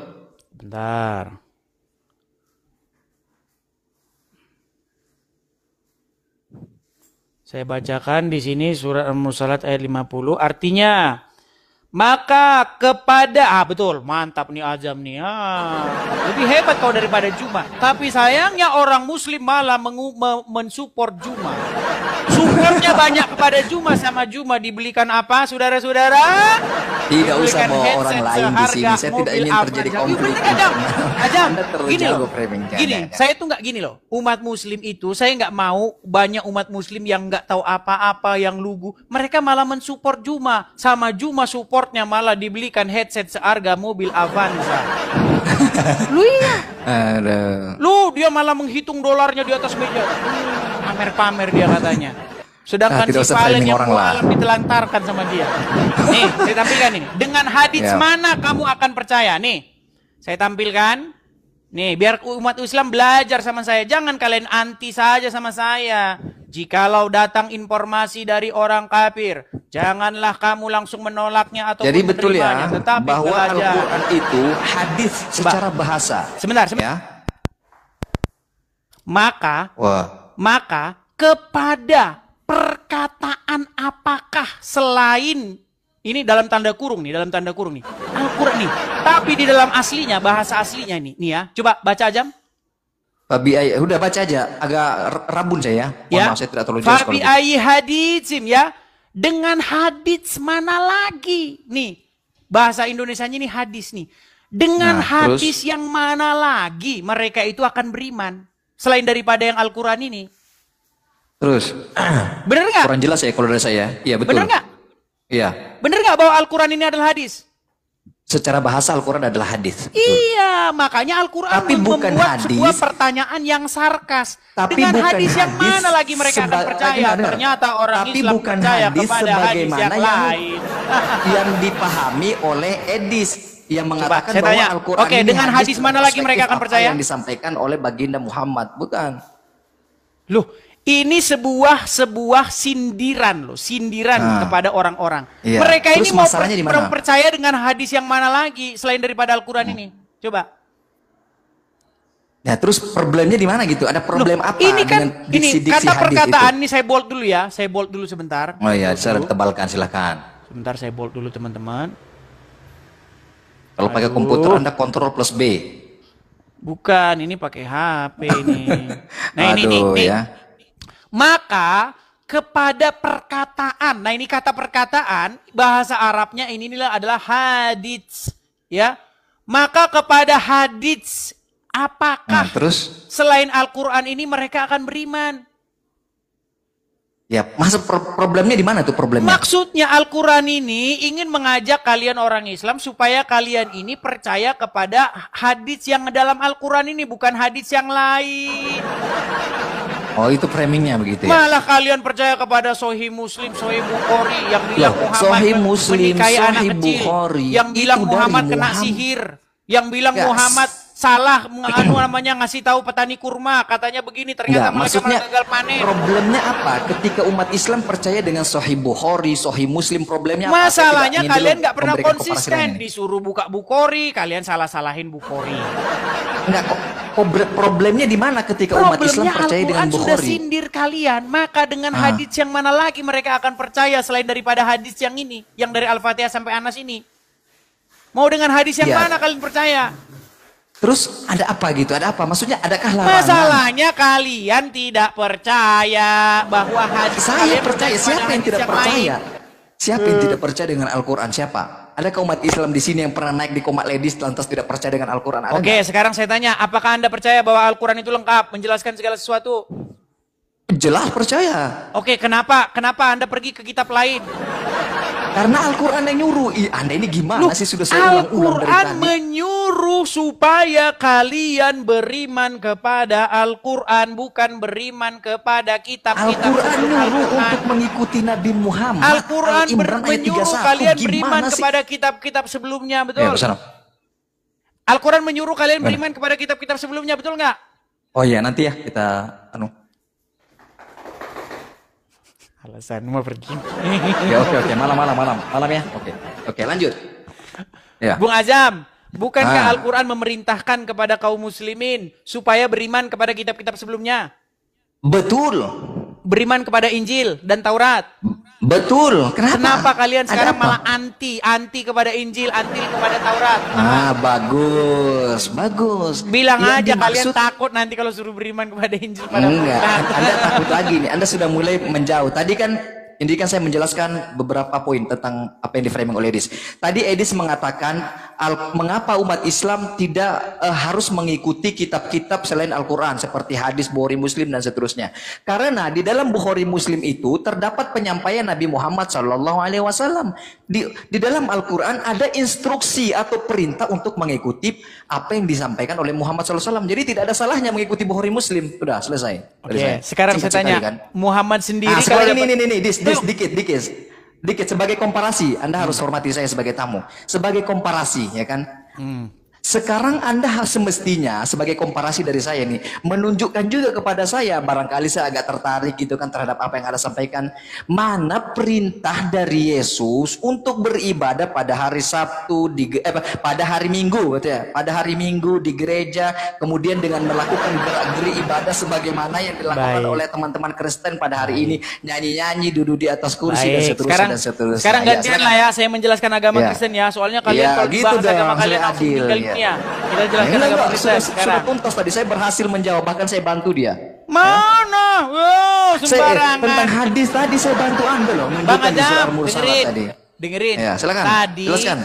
Bentar. Saya bacakan di sini surat Al-Mursalat ayat 50. Artinya, maka kepada, betul, mantap nih Azam nih. Lebih hebat kau daripada Juma. Tapi sayangnya orang Muslim malah mensupport Juma. Supportnya banyak kepada Juma, sama Juma dibelikan apa, saudara-saudara? Tidak usah Dibelikan bawa orang headset lain di sini. seharga Saya tidak mobil ingin terjadi Avanza. konflik. Ajam, Anda terlalu gini jago loh. framing. Gini, saya tuh nggak gini loh. Umat Muslim itu, saya nggak mau banyak umat Muslim yang nggak tahu apa-apa, yang lugu. Mereka malah mensupport Juma, sama Juma supportnya malah dibelikan headset seharga mobil Avanza. Lu iya. Aduh. Lu dia malah menghitung dolarnya di atas meja. Pamer-pamer dia katanya. Sedangkan tidak si usah Valen framing yang orang lah. alam ditelantarkan sama dia. Nih, saya tampilkan ini. Dengan hadits Ya. mana kamu akan percaya? Nih, saya tampilkan. Nih, biar umat Islam belajar sama saya. Jangan kalian anti saja sama saya. Jikalau datang informasi dari orang kafir, janganlah kamu langsung menolaknya atau Jadi betul ya, tetapi bahwa belajar. Al-Quran itu hadis secara bahasa. Sebentar. Ya. Maka kepada perkataan apakah selain ini dalam tanda kurung nih Al-Quran nih, tapi di dalam aslinya, bahasa aslinya nih ya, coba baca Ajam. Fabi ayyi, udah baca aja, agak rabun saya. Ya. Maaf, saya tidak terlalu jelas. Fabi ayyi haditsim ya, dengan hadits mana lagi nih, bahasa Indonesianya ini hadis nih, dengan hadis yang mana lagi mereka itu akan beriman selain daripada yang Al-Quran ini. Terus, Bener nggak? kurang jelas ya kalau dari saya. Iya betul. Bener nggak? Iya. Bener nggak bahwa Al-Quran ini adalah hadis? Secara bahasa Al-Quran adalah hadis. Iya, makanya Al-Quran Tapi bukan membuat hadis. sebuah pertanyaan yang sarkas. Tapi Dengan bukan hadis yang hadis mana lagi mereka akan percaya? dengar. Ternyata orang Tapi Islam bukan percaya hadis kepada hadis sebagaimana yang lain. yang dipahami oleh Edis yang mengatakan saya bahwa tanya, Al-Quran oke, ini dengan hadis mana lagi mereka akan apa percaya? yang disampaikan oleh baginda Muhammad, bukan? Loh, ini sebuah sindiran loh, kepada orang-orang. Iya. Mereka Terus ini mau masalahnya di mana? percaya dengan hadis yang mana lagi selain daripada Al-Quran ini? Coba. Nah, terus problemnya di mana gitu? Ada problem apa Ini kan, dengan diksi-diksi kata hadis perkataan itu? ini saya bold dulu ya, saya bold dulu sebentar. Oh iya, Bold saya dulu. tebalkan silakan. Sebentar saya bold dulu teman-teman. Kalau pakai Aduh. komputer Anda kontrol plus B. Bukan, ini pakai HP ini. Nah ini Aduh, nih. ya. Maka kepada perkataan, nah ini kata perkataan bahasa Arabnya inilah adalah hadits, ya. Maka kepada hadits, apakah Terus selain Al-Quran ini mereka akan beriman? ya, masa problemnya di mana tuh problemnya? Maksudnya Al-Quran ini ingin mengajak kalian orang Islam supaya kalian ini percaya kepada hadits yang dalam Al-Quran ini, bukan hadits yang lain. Oh, itu framingnya begitu ya? Malah kalian percaya kepada Sahih Muslim, Sahih Bukhari yang bilang Loh, Muhammad Sahih Muslim, menikahi anak Sahih kecil, Bukhari, yang bilang itu dari Muhammad kena Muhammad. sihir, yang bilang Ya, Muhammad salah namanya ngasih tahu petani kurma, katanya begini, ternyata Enggak, mereka maksudnya malah gagal panen. problemnya apa? Ketika umat Islam percaya dengan Sahih Bukhari, Sahih Muslim, problemnya apa? Masalahnya Saya tidak kalian ingin nggak pernah memberikan komparasi konsisten, lain. disuruh buka Bukhari, kalian salah-salahin Bukhari. Enggak, problemnya di mana ketika umat Islam Problemnya percaya dengan Al-Quran sudah Bukhari? sindir kalian, maka dengan hadis yang mana lagi mereka akan percaya selain daripada hadis yang ini, yang dari Al-Fatihah sampai Anas ini? Mau dengan hadis yang Ya. mana kalian percaya? Terus ada apa gitu? Ada apa? Maksudnya adakah larangan? Masalahnya kalian tidak percaya bahwa hadis Saya kalian percaya. kepada Siapa yang hadis tidak percaya? lain. Siapa yang tidak percaya dengan Al-Quran? Siapa? Adakah umat Islam di sini yang pernah naik di Komak Ladies lantas tidak percaya dengan Al-Quran? Ada Oke, nggak? sekarang saya tanya, apakah Anda percaya bahwa Al-Quran itu lengkap, menjelaskan segala sesuatu? Jelas percaya. Oke, kenapa Anda pergi ke kitab lain? Karena Al-Quran yang nyuruh. Anda ini gimana sih? Sudah saya ulang-ulang dari Al-Quran tadi. menyuruh supaya kalian beriman kepada Al-Quran, bukan beriman kepada kitab-kitab Al-Quran sebelum nyuruh Al-Quran. untuk mengikuti Nabi Muhammad. Al-Quran Al-Imran ayat menyuruh 31. kalian Gimana beriman sih? kepada kitab-kitab sebelumnya, Ya, betul? bersana. Al-Quran menyuruh kalian beriman kepada kitab-kitab sebelumnya, betul nggak? Oh iya, nanti ya kita Alasan mau pergi. Ya, oke, malam ya. Oke, lanjut. Ya. Bung Azam, bukankah Ah. Al-Quran memerintahkan kepada kaum muslimin supaya beriman kepada kitab-kitab sebelumnya? Betul. Beriman kepada Injil dan Taurat. Betul. Kenapa kalian Ada sekarang apa? malah anti kepada Injil, anti kepada Taurat? Bagus. Bilang aja Yang kalian dimaksud- takut nanti kalau suruh beriman kepada Injil pada Enggak, Taurat. Anda takut lagi nih. Anda sudah mulai menjauh. Tadi kan saya menjelaskan beberapa poin tentang apa yang di framing oleh Edis. Tadi Edis mengatakan mengapa umat Islam tidak harus mengikuti kitab-kitab selain Al-Quran seperti hadis Bukhari Muslim dan seterusnya. Karena di dalam Bukhari Muslim itu terdapat penyampaian Nabi Muhammad SAW. Di dalam Al-Quran ada instruksi atau perintah untuk mengikuti apa yang disampaikan oleh Muhammad SAW. Jadi tidak ada salahnya mengikuti Bukhari Muslim. Sudah selesai. Oke, sekarang saya Singkat tanya, sekali kan? Muhammad sendiri Sekarang kalau ini, dikit sebagai komparasi. Anda harus hormati saya sebagai tamu. Sebagai komparasi, ya kan? Sekarang Anda semestinya sebagai komparasi dari saya nih menunjukkan juga kepada saya, barangkali saya agak tertarik gitu kan terhadap apa yang Anda sampaikan. Mana perintah dari Yesus untuk beribadah pada hari Sabtu pada hari Minggu gitu ya. Pada hari Minggu di gereja, kemudian dengan melakukan gerak-gerik ibadah sebagaimana yang dilakukan Baik. oleh teman-teman Kristen pada hari ini, nyanyi-nyanyi, duduk di atas kursi dan Baik, seterusnya dan seterusnya. sekarang Ya, gantian silakan. lah ya, saya menjelaskan agama Ya. Kristen ya, soalnya kalian Ya, kalau gitu dibahas dong, agama kalian supaya langsung adil, meninggal ya. dunia. Kita jelaskan agama Kristen Sudah sekarang. tuntas tadi saya berhasil menjawab, bahkan saya bantu dia. Mana? Wow, sembarangan. Tentang hadis tadi saya bantu Anda loh, Bang menunjukkan di surah Adam, Al-Mursalat tadi. dengerin. Ya, silakan. Tadi, Jelaskan.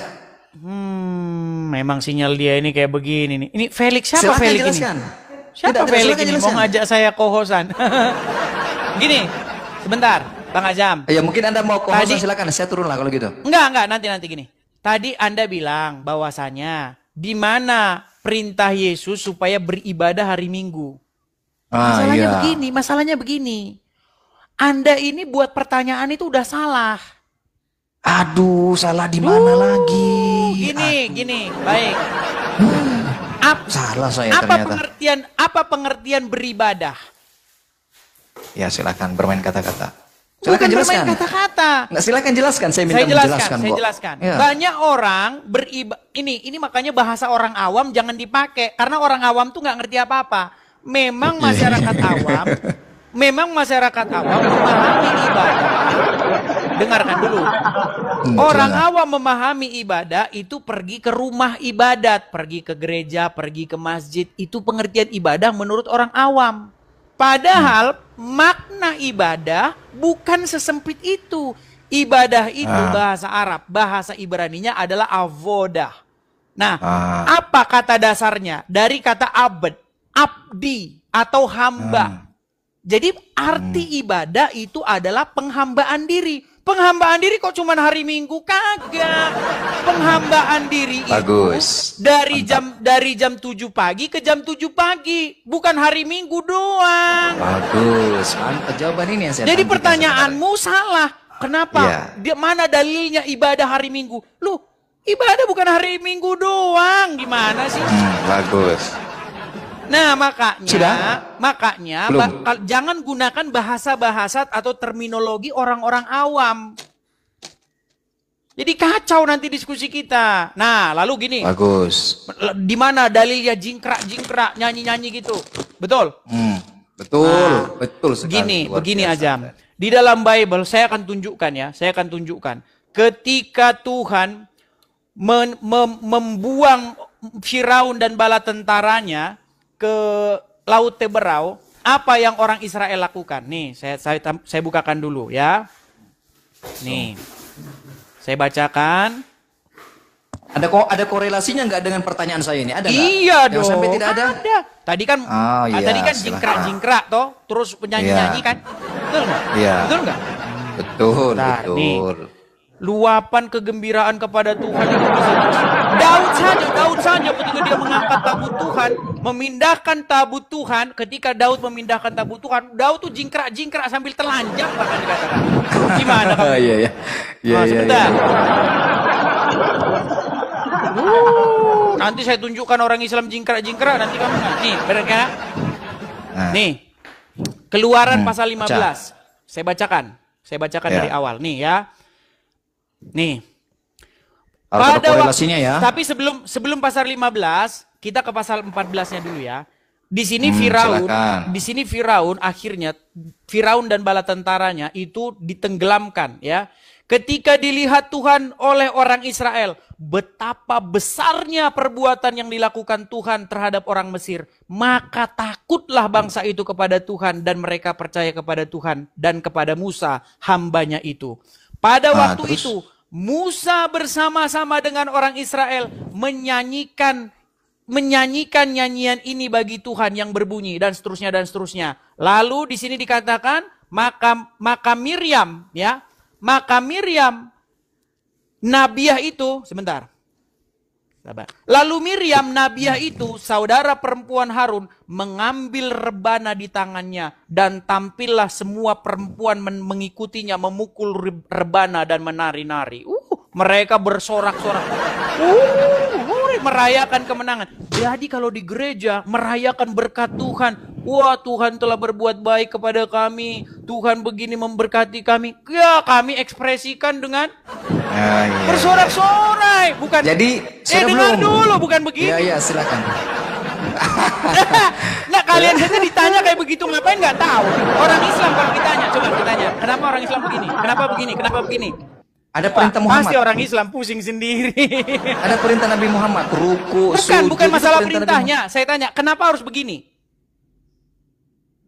Memang sinyal dia ini kayak begini nih. Ini Felix, siapa Silakan Felix jelaskan. ini? Siapa Tidak, Felix silakan ini? jelaskan. Mau ngajak saya co-hostan. Gini, sebentar, Bang Azam. Ya mungkin Anda mau Tadi- komentar, silakan, saya turun lah kalau gitu. Enggak, nanti gini. Tadi Anda bilang bahwasanya di mana perintah Yesus supaya beribadah hari Minggu. Masalahnya begini. Anda ini buat pertanyaan itu udah salah. Aduh, salah di mana lagi? Gini, baik. Salah saya ternyata. Apa pengertian beribadah? Ya, silakan bermain kata-kata. Bukan Silakan jelaskan. bermain kata-kata. Nggak, silakan jelaskan. Saya minta Saya menjelaskan kok. jelaskan. Ya. Banyak orang ini makanya bahasa orang awam jangan dipakai karena orang awam tuh nggak ngerti apa-apa. Memang masyarakat awam memahami ibadah. Dengarkan dulu. Orang awam memahami ibadah itu pergi ke rumah ibadat, pergi ke gereja, pergi ke masjid. Itu pengertian ibadah menurut orang awam. Padahal makna ibadah bukan sesempit itu. Ibadah itu bahasa Arab, bahasa Ibraninya adalah avodah. Nah, apa kata dasarnya? Dari kata abdi atau hamba. Jadi arti ibadah itu adalah penghambaan diri. Penghambaan diri kok cuman hari Minggu? Kagak. Penghambaan diri Bagus. itu dari jam 7 pagi ke jam 7 pagi, bukan hari Minggu doang. Bagus. Mantap jawaban ini yang saya Jadi tantikan pertanyaanmu salah. Kenapa? Iya. Mana dalilnya ibadah hari Minggu? Loh, ibadah bukan hari Minggu doang. Gimana sih? Bagus. Nah, makanya, Sudah? Belum. jangan gunakan bahasa-bahasa atau terminologi orang-orang awam. Jadi kacau nanti diskusi kita. Nah, lalu gini. Bagus. Di mana dalilnya jingkrak-jingkrak, nyanyi-nyanyi gitu. Betul? Betul. Betul sekali. Begini Ajam. Di dalam Bible saya akan tunjukkan ya, ketika Tuhan membuang Firaun dan bala tentaranya ke Laut Teberau, apa yang orang Israel lakukan? Nih, saya bukakan dulu ya. Nih, saya bacakan. Ada korelasinya nggak dengan pertanyaan saya ini? Ada nggak? Iya dong. Sampai tidak ada? Ada. Tadi kan, tadi kan jingkrak-jingkrak toh, terus penyanyi-nyanyi kan? Betul nggak? Iya. Betul nggak? Betul, Nah, betul. nih, luapan kegembiraan kepada Tuhan itu bisa Daud saja ketika dia mengangkat tabut Tuhan, memindahkan tabut Tuhan, ketika Daud memindahkan tabut Tuhan, Daud tuh jingkrak-jingkrak sambil telanjang bahkan dikatakan. Gimana kamu? Iya. Sebentar. Nanti saya tunjukkan orang Islam jingkrak-jingkrak, nanti kamu nih, benar kan? Nih. Keluaran pasal 15. Saya bacakan dari awal nih ya. Nih. Harus ada korelasinya ya. Tapi sebelum pasal 15, kita ke pasal 14-nya dulu ya. Di sini Firaun akhirnya Firaun dan bala tentaranya itu ditenggelamkan ya. Ketika dilihat Tuhan oleh orang Israel, betapa besarnya perbuatan yang dilakukan Tuhan terhadap orang Mesir, maka takutlah bangsa itu kepada Tuhan dan mereka percaya kepada Tuhan dan kepada Musa hambanya itu. Pada waktu itu Musa bersama-sama dengan orang Israel menyanyikan nyanyian ini bagi Tuhan yang berbunyi dan seterusnya. Lalu di sini dikatakan maka Miriam ya. Maka Miriam nabiah itu Lalu Miriam nabiah itu saudara perempuan Harun mengambil rebana di tangannya dan tampillah semua perempuan mengikutinya memukul rebana dan menari-nari. Mereka bersorak-sorak. Merayakan kemenangan. Jadi kalau di gereja merayakan berkat Tuhan. Wah, Tuhan telah berbuat baik kepada kami. Tuhan begini memberkati kami. Ya, kami ekspresikan dengan bersorak-sorai. Bukan. Jadi, dengar dulu, bukan begini. Iya, silakan. Nah, kalian saja ditanya kayak begitu ngapain nggak tahu. Orang Islam kalau ditanya, coba ditanya, kenapa orang Islam begini? Kenapa begini? Kenapa begini? Ada perintah Muhammad. Pasti orang Islam pusing sendiri. Ada perintah Nabi Muhammad, ruku, bukan masalah perintahnya. Saya tanya, kenapa harus begini?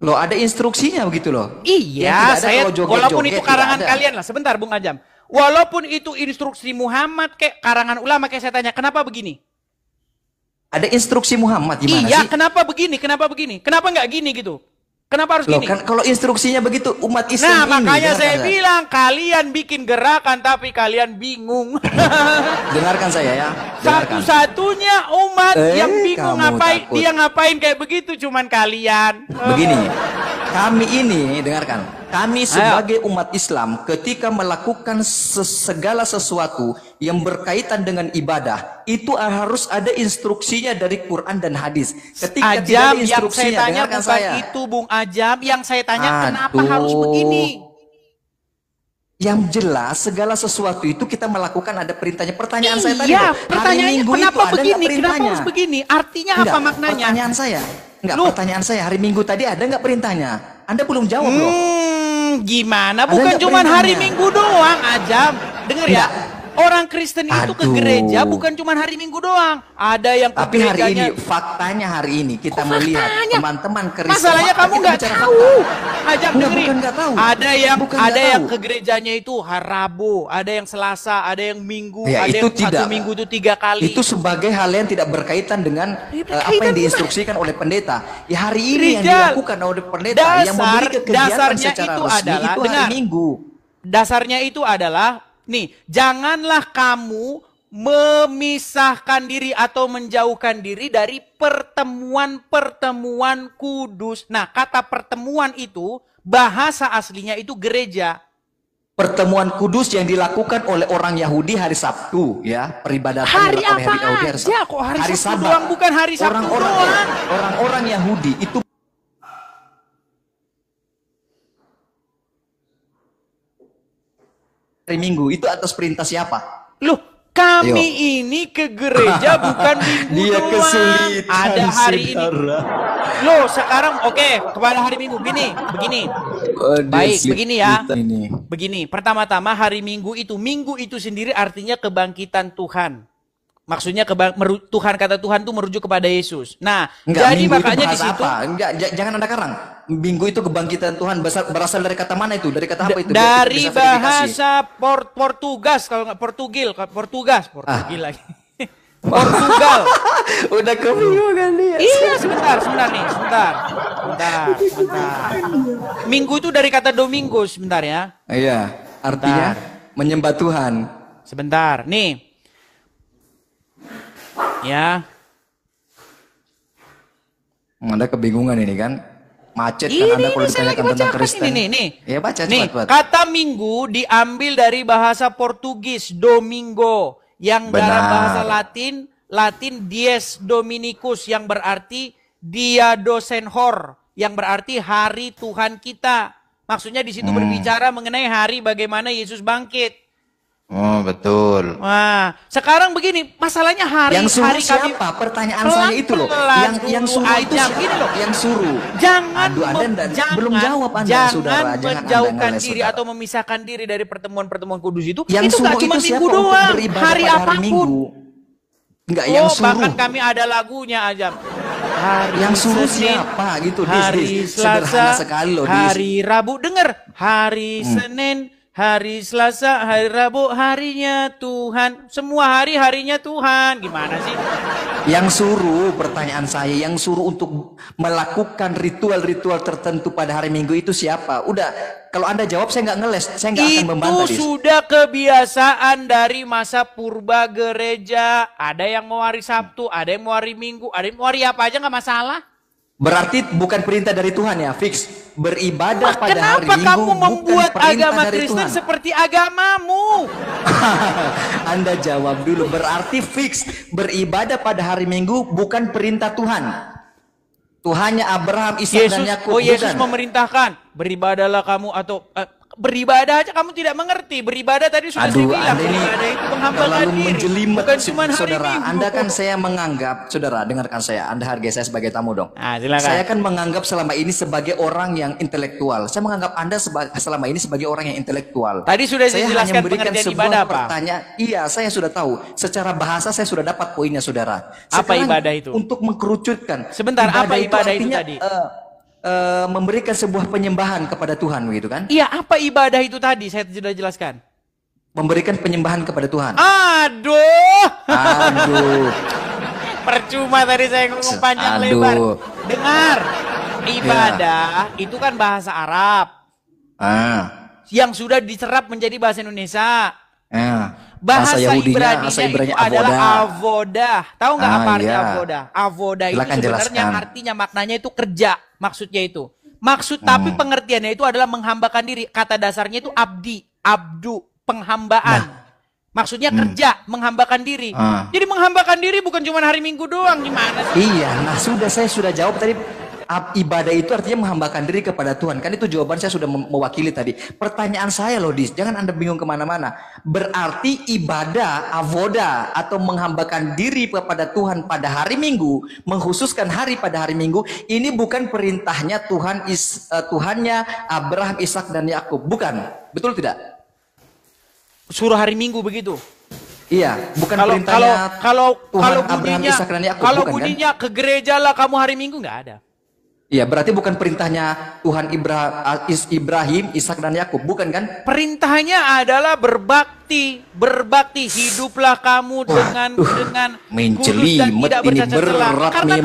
Loh, ada instruksinya begitu loh. Iya, walaupun itu karangan kalian lah. Sebentar, Bung Ajam. Walaupun itu instruksi Muhammad kayak karangan ulama, kayak saya tanya, kenapa begini? Ada instruksi Muhammad gimana sih? Iya, kenapa begini? Kenapa begini? Kenapa nggak gini gitu? Kenapa harus gini? Kan kalau instruksinya begitu umat Islam ini. Makanya saya bilang kalian bikin gerakan tapi kalian bingung. Dengarkan saya ya. Satu-satunya umat yang bingung ngapain kayak begitu cuman kalian. Begini. Kami ini dengarkan. Kami sebagai umat Islam ketika melakukan segala sesuatu yang berkaitan dengan ibadah itu harus ada instruksinya dari Quran dan hadis. Ketika tidak ada instruksinya, dengarkan saya. Itu Bung Ajam yang saya tanya kenapa harus begini? Yang jelas segala sesuatu itu kita melakukan ada perintahnya. Pertanyaan saya tadi. Iya, pertanyaannya kenapa begini? Kenapa harus begini? Artinya apa maknanya? Pertanyaan saya. Pertanyaan saya hari Minggu tadi ada nggak perintahnya? Anda belum jawab loh. Gimana? Bukan cuma hari Minggu doang, Ajam. Dengar ya. Orang Kristen itu ke gereja bukan cuma hari Minggu doang. Ada yang ke gerejanya. Tapi hari ini, faktanya hari ini kita melihat teman-teman Kristen. Masalahnya kamu nggak tahu. Ajak dengerin. Ada yang ke gerejanya itu hari Rabu, ada yang Selasa, ada yang Minggu, ada yang satu minggu itu 3 kali. Itu sebagai hal yang tidak berkaitan dengan apa yang diinstruksikan oleh pendeta. Ya hari ini yang dilakukan oleh pendeta yang memberi kegiatan secara resmi itu hari Minggu. dasarnya itu adalah, nih, janganlah kamu memisahkan diri atau menjauhkan diri dari pertemuan-pertemuan kudus. Nah, kata pertemuan itu, bahasa aslinya itu gereja. Pertemuan kudus yang dilakukan oleh orang Yahudi hari Sabtu, ya, peribadatan Hari dilakukan apa oleh Yahudi hari aja Sabtu. kok hari Sabtu Sabat. doang, bukan hari Sabtu doang. Orang-orang Yahudi itu hari Minggu itu atas perintah siapa? Loh, kami Ayo. ini ke gereja bukan minggu Dia doang. kesulitan, Ada hari saudara. ini. Loh, sekarang oke, kepada hari Minggu begini. Baik, begini ya. Begini, pertama-tama hari Minggu itu sendiri artinya kebangkitan Tuhan. Maksudnya Tuhan, kata Tuhan itu merujuk kepada Yesus. Nah, Enggak, jadi Minggu makanya itu di bahasa situ apa? Enggak, jangan ada karang. Minggu itu kebangkitan Tuhan berasal dari kata mana itu? Dari kata apa itu? dari Bisa verifikasi. bahasa Portugas, kalau nggak Portugas lagi. Portugal. Udah kebingungan dia. Iya, sebentar. Minggu itu dari kata Domingos, sebentar ya. Iya, artinya menyembah Tuhan. Sebentar, nih. Ya. Ada kebingungan ini kan. Macet Ini kan Anda kalau saya lagi ditanyakan tentang bacakan Kristen. nih. Ya baca Nih, cepat. kata minggu diambil dari bahasa Portugis Domingo yang Benar. dalam bahasa Latin dies Dominicus yang berarti dia dosenhor yang berarti hari Tuhan kita. Maksudnya di situ berbicara mengenai hari bagaimana Yesus bangkit. Oh, betul. Wah, sekarang begini, masalahnya Yang suruh hari siapa? Pertanyaan saya itu loh. Yang suruh itu aja, siapa? gini loh. Yang suruh. Jangan, Aduh, Anda belum jawab Anda, jangan saudara. Jangan menjauhkan Anda ngeles, diri saudara. atau memisahkan diri dari pertemuan-pertemuan kudus itu. Yang itu suruh nggak cuma itu minggu siapa untuk doang, beribadah hari pada hari apapun. Minggu? Enggak, Oh, yang suruh. bahkan kami ada lagunya aja. Hari Yang suruh Senin, siapa gitu, hari sederhana Selasa, sekali loh, hari Rabu. Dengar, hari Senin, hari Selasa, hari Rabu, harinya Tuhan. Semua hari harinya Tuhan. Gimana sih? Yang suruh, pertanyaan saya, yang suruh untuk melakukan ritual-ritual tertentu pada hari Minggu itu siapa? Udah, kalau Anda jawab saya nggak ngeles, saya nggak akan membantah. Itu sudah kebiasaan dari masa purba gereja. Ada yang mau hari Sabtu, ada yang mau hari Minggu, ada yang mau hari apa aja nggak masalah. Berarti bukan perintah dari Tuhan ya, fix. Beribadah pada hari Kenapa Minggu kamu bukan membuat perintah agama dari Kristen Tuhan. seperti agamamu? Anda jawab dulu, berarti fix beribadah pada hari Minggu bukan perintah Tuhan. Tuhannya Abraham, Ishak dan Yakub. Yesus bukan. memerintahkan beribadahlah kamu atau beribadah aja kamu tidak mengerti. Beribadah tadi sudah saya bilang. Anda ini Beribadah itu menghambangkan terlalu diri. menjelimet, Bukan cuma hari saudara. Minggu. Anda kan saya menganggap, saudara, dengarkan saya. Anda hargai saya sebagai tamu dong. Silakan. Saya kan menganggap selama ini sebagai orang yang intelektual. Saya menganggap Anda selama ini sebagai orang yang intelektual. Tadi sudah saya hanya jelaskan memberikan pengertian sebuah ibadah apa? pertanyaan. Iya, saya sudah tahu. Secara bahasa saya sudah dapat poinnya, saudara. Apa Sekarang, ibadah itu? Untuk mengkerucutkan. Sebentar, apa ibadah itu artinya, tadi? memberikan sebuah penyembahan kepada Tuhan, begitu kan? Iya, apa ibadah itu tadi? Saya sudah jelaskan. Memberikan penyembahan kepada Tuhan. Aduh. Percuma tadi saya ngomong panjang lebar. Dengar. Ibadah itu kan bahasa Arab. Yang sudah diserap menjadi bahasa Indonesia. Bahasa Ibraninya itu adalah avodah. Tahu nggak apa arti avodah? Avodah itu sebenarnya artinya maknanya itu kerja. Maksudnya itu. Tapi pengertiannya itu adalah menghambakan diri. Kata dasarnya itu abdu, penghambaan. Maksudnya kerja, menghambakan diri. Jadi menghambakan diri bukan cuma hari Minggu doang. Gimana sih? Iya, nah saya sudah jawab tadi. Ibadah itu artinya menghambakan diri kepada Tuhan. Kan itu jawaban saya sudah mewakili tadi. Pertanyaan saya loh, Dis, jangan Anda bingung kemana-mana. Berarti ibadah, avoda, atau menghambakan diri kepada Tuhan pada hari Minggu, mengkhususkan hari pada hari Minggu, ini bukan perintahnya Tuhannya Abraham, Ishak dan Yakub. Bukan, betul tidak? Suruh hari Minggu begitu. Iya, bukan perintahnya Tuhan Abraham, Ishak dan Yakub. Kalau bukan, bunyinya kan? ke gereja lah kamu hari Minggu, nggak ada. Iya, berarti bukan perintahnya Tuhan Ibrahim, Ishak dan Yakub, bukan kan? Perintahnya adalah berbakti, hiduplah kamu dengan kudus dan tidak bercacat celah. Karena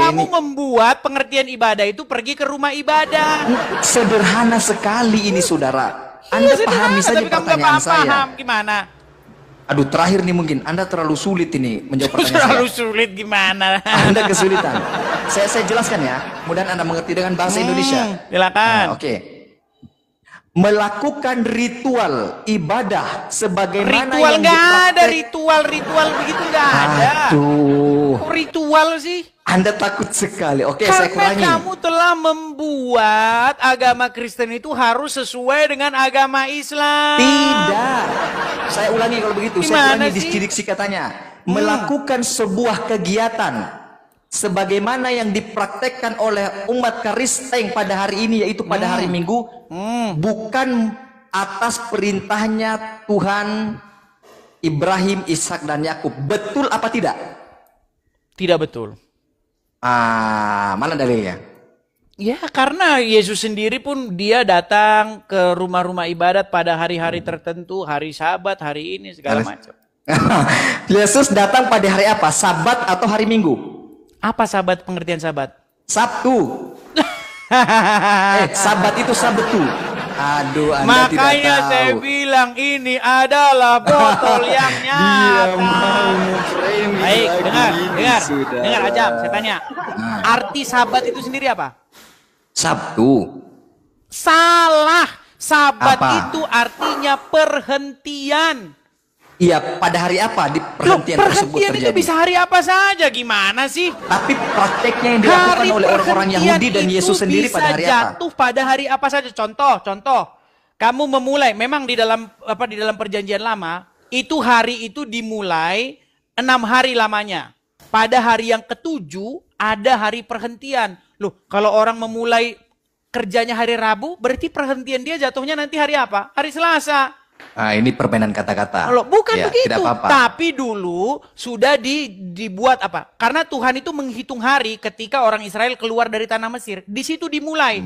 kamu membuat pengertian ibadah itu pergi ke rumah ibadah. Sederhana sekali ini, saudara. Anda Iya, pahami sederhana, saja tapi kamu nggak pertanyaan saya. paham. Gimana? Aduh, terakhir nih mungkin Anda terlalu sulit ini menjawab pertanyaan Terlalu saya. sulit gimana? Anda kesulitan. Saya jelaskan ya. Mudah Anda mengerti dengan bahasa Indonesia. Silakan. Nah, oke. Melakukan ritual ibadah sebagaimana Ritual yang nggak ada, dipraktek- ritual begitu nggak ada. Aduh, Kok ritual sih? Anda takut sekali. Oke, saya Karena kurangi. kamu telah membuat agama Kristen itu harus sesuai dengan agama Islam. Tidak. Saya ulangi kalau begitu. Saya Gimana ulangi sih? diksi katanya. Melakukan sebuah kegiatan sebagaimana yang dipraktekkan oleh umat Kristen pada hari ini, yaitu pada hari Minggu, bukan atas perintahnya Tuhan Ibrahim, Ishak, dan Yakub. Betul apa tidak? Tidak betul. Mana dalilnya? Ya, karena Yesus sendiri pun dia datang ke rumah-rumah ibadat pada hari-hari tertentu, hari Sabat, hari ini segala macam. Yesus datang pada hari apa? Sabat atau hari Minggu? Apa Sabat, pengertian Sabat? Sabtu. Sabat itu Sabtu. Aduh, Anda Makanya tidak tahu. saya bilang ini adalah botol yang nyata. Baik, dengar aja. Saya tanya, arti Sabat itu sendiri apa? Sabtu. Salah. Sabat Apa? itu artinya perhentian. Iya, pada hari apa di Loh, perhentian tersebut perhentian itu terjadi? bisa hari apa saja, gimana sih? Tapi prakteknya yang dilakukan oleh orang-orang Yahudi dan Yesus sendiri pada hari bisa apa? jatuh pada hari apa saja. Contoh. Kamu memulai, memang di dalam perjanjian lama, itu hari itu dimulai 6 hari lamanya. Pada hari yang ketujuh ada hari perhentian. Loh, kalau orang memulai kerjanya hari Rabu, berarti perhentian dia jatuhnya nanti hari apa? Hari Selasa. Ini permainan kata-kata. Loh, bukan Ya, begitu. tidak apa-apa. Tapi dulu sudah dibuat apa? Karena Tuhan itu menghitung hari ketika orang Israel keluar dari tanah Mesir. Di situ dimulai.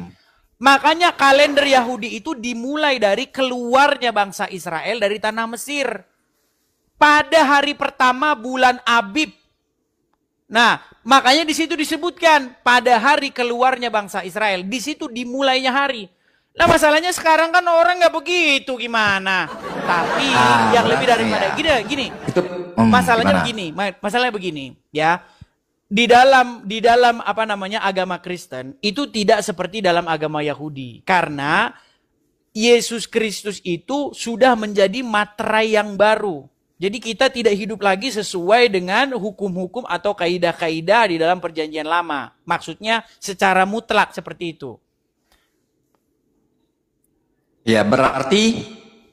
Makanya kalender Yahudi itu dimulai dari keluarnya bangsa Israel dari tanah Mesir. Pada hari pertama bulan Abib. Nah, makanya di situ disebutkan pada hari keluarnya bangsa Israel. Di situ dimulainya hari. Nah, masalahnya sekarang kan orang nggak begitu, gimana? Tapi yang lebih daripada gini. Itu Masalahnya gimana? masalahnya begini, ya. Di dalam agama Kristen itu tidak seperti dalam agama Yahudi. Karena Yesus Kristus itu sudah menjadi materai yang baru. Jadi kita tidak hidup lagi sesuai dengan hukum-hukum atau kaidah-kaidah di dalam perjanjian lama. Maksudnya secara mutlak seperti itu. Ya, berarti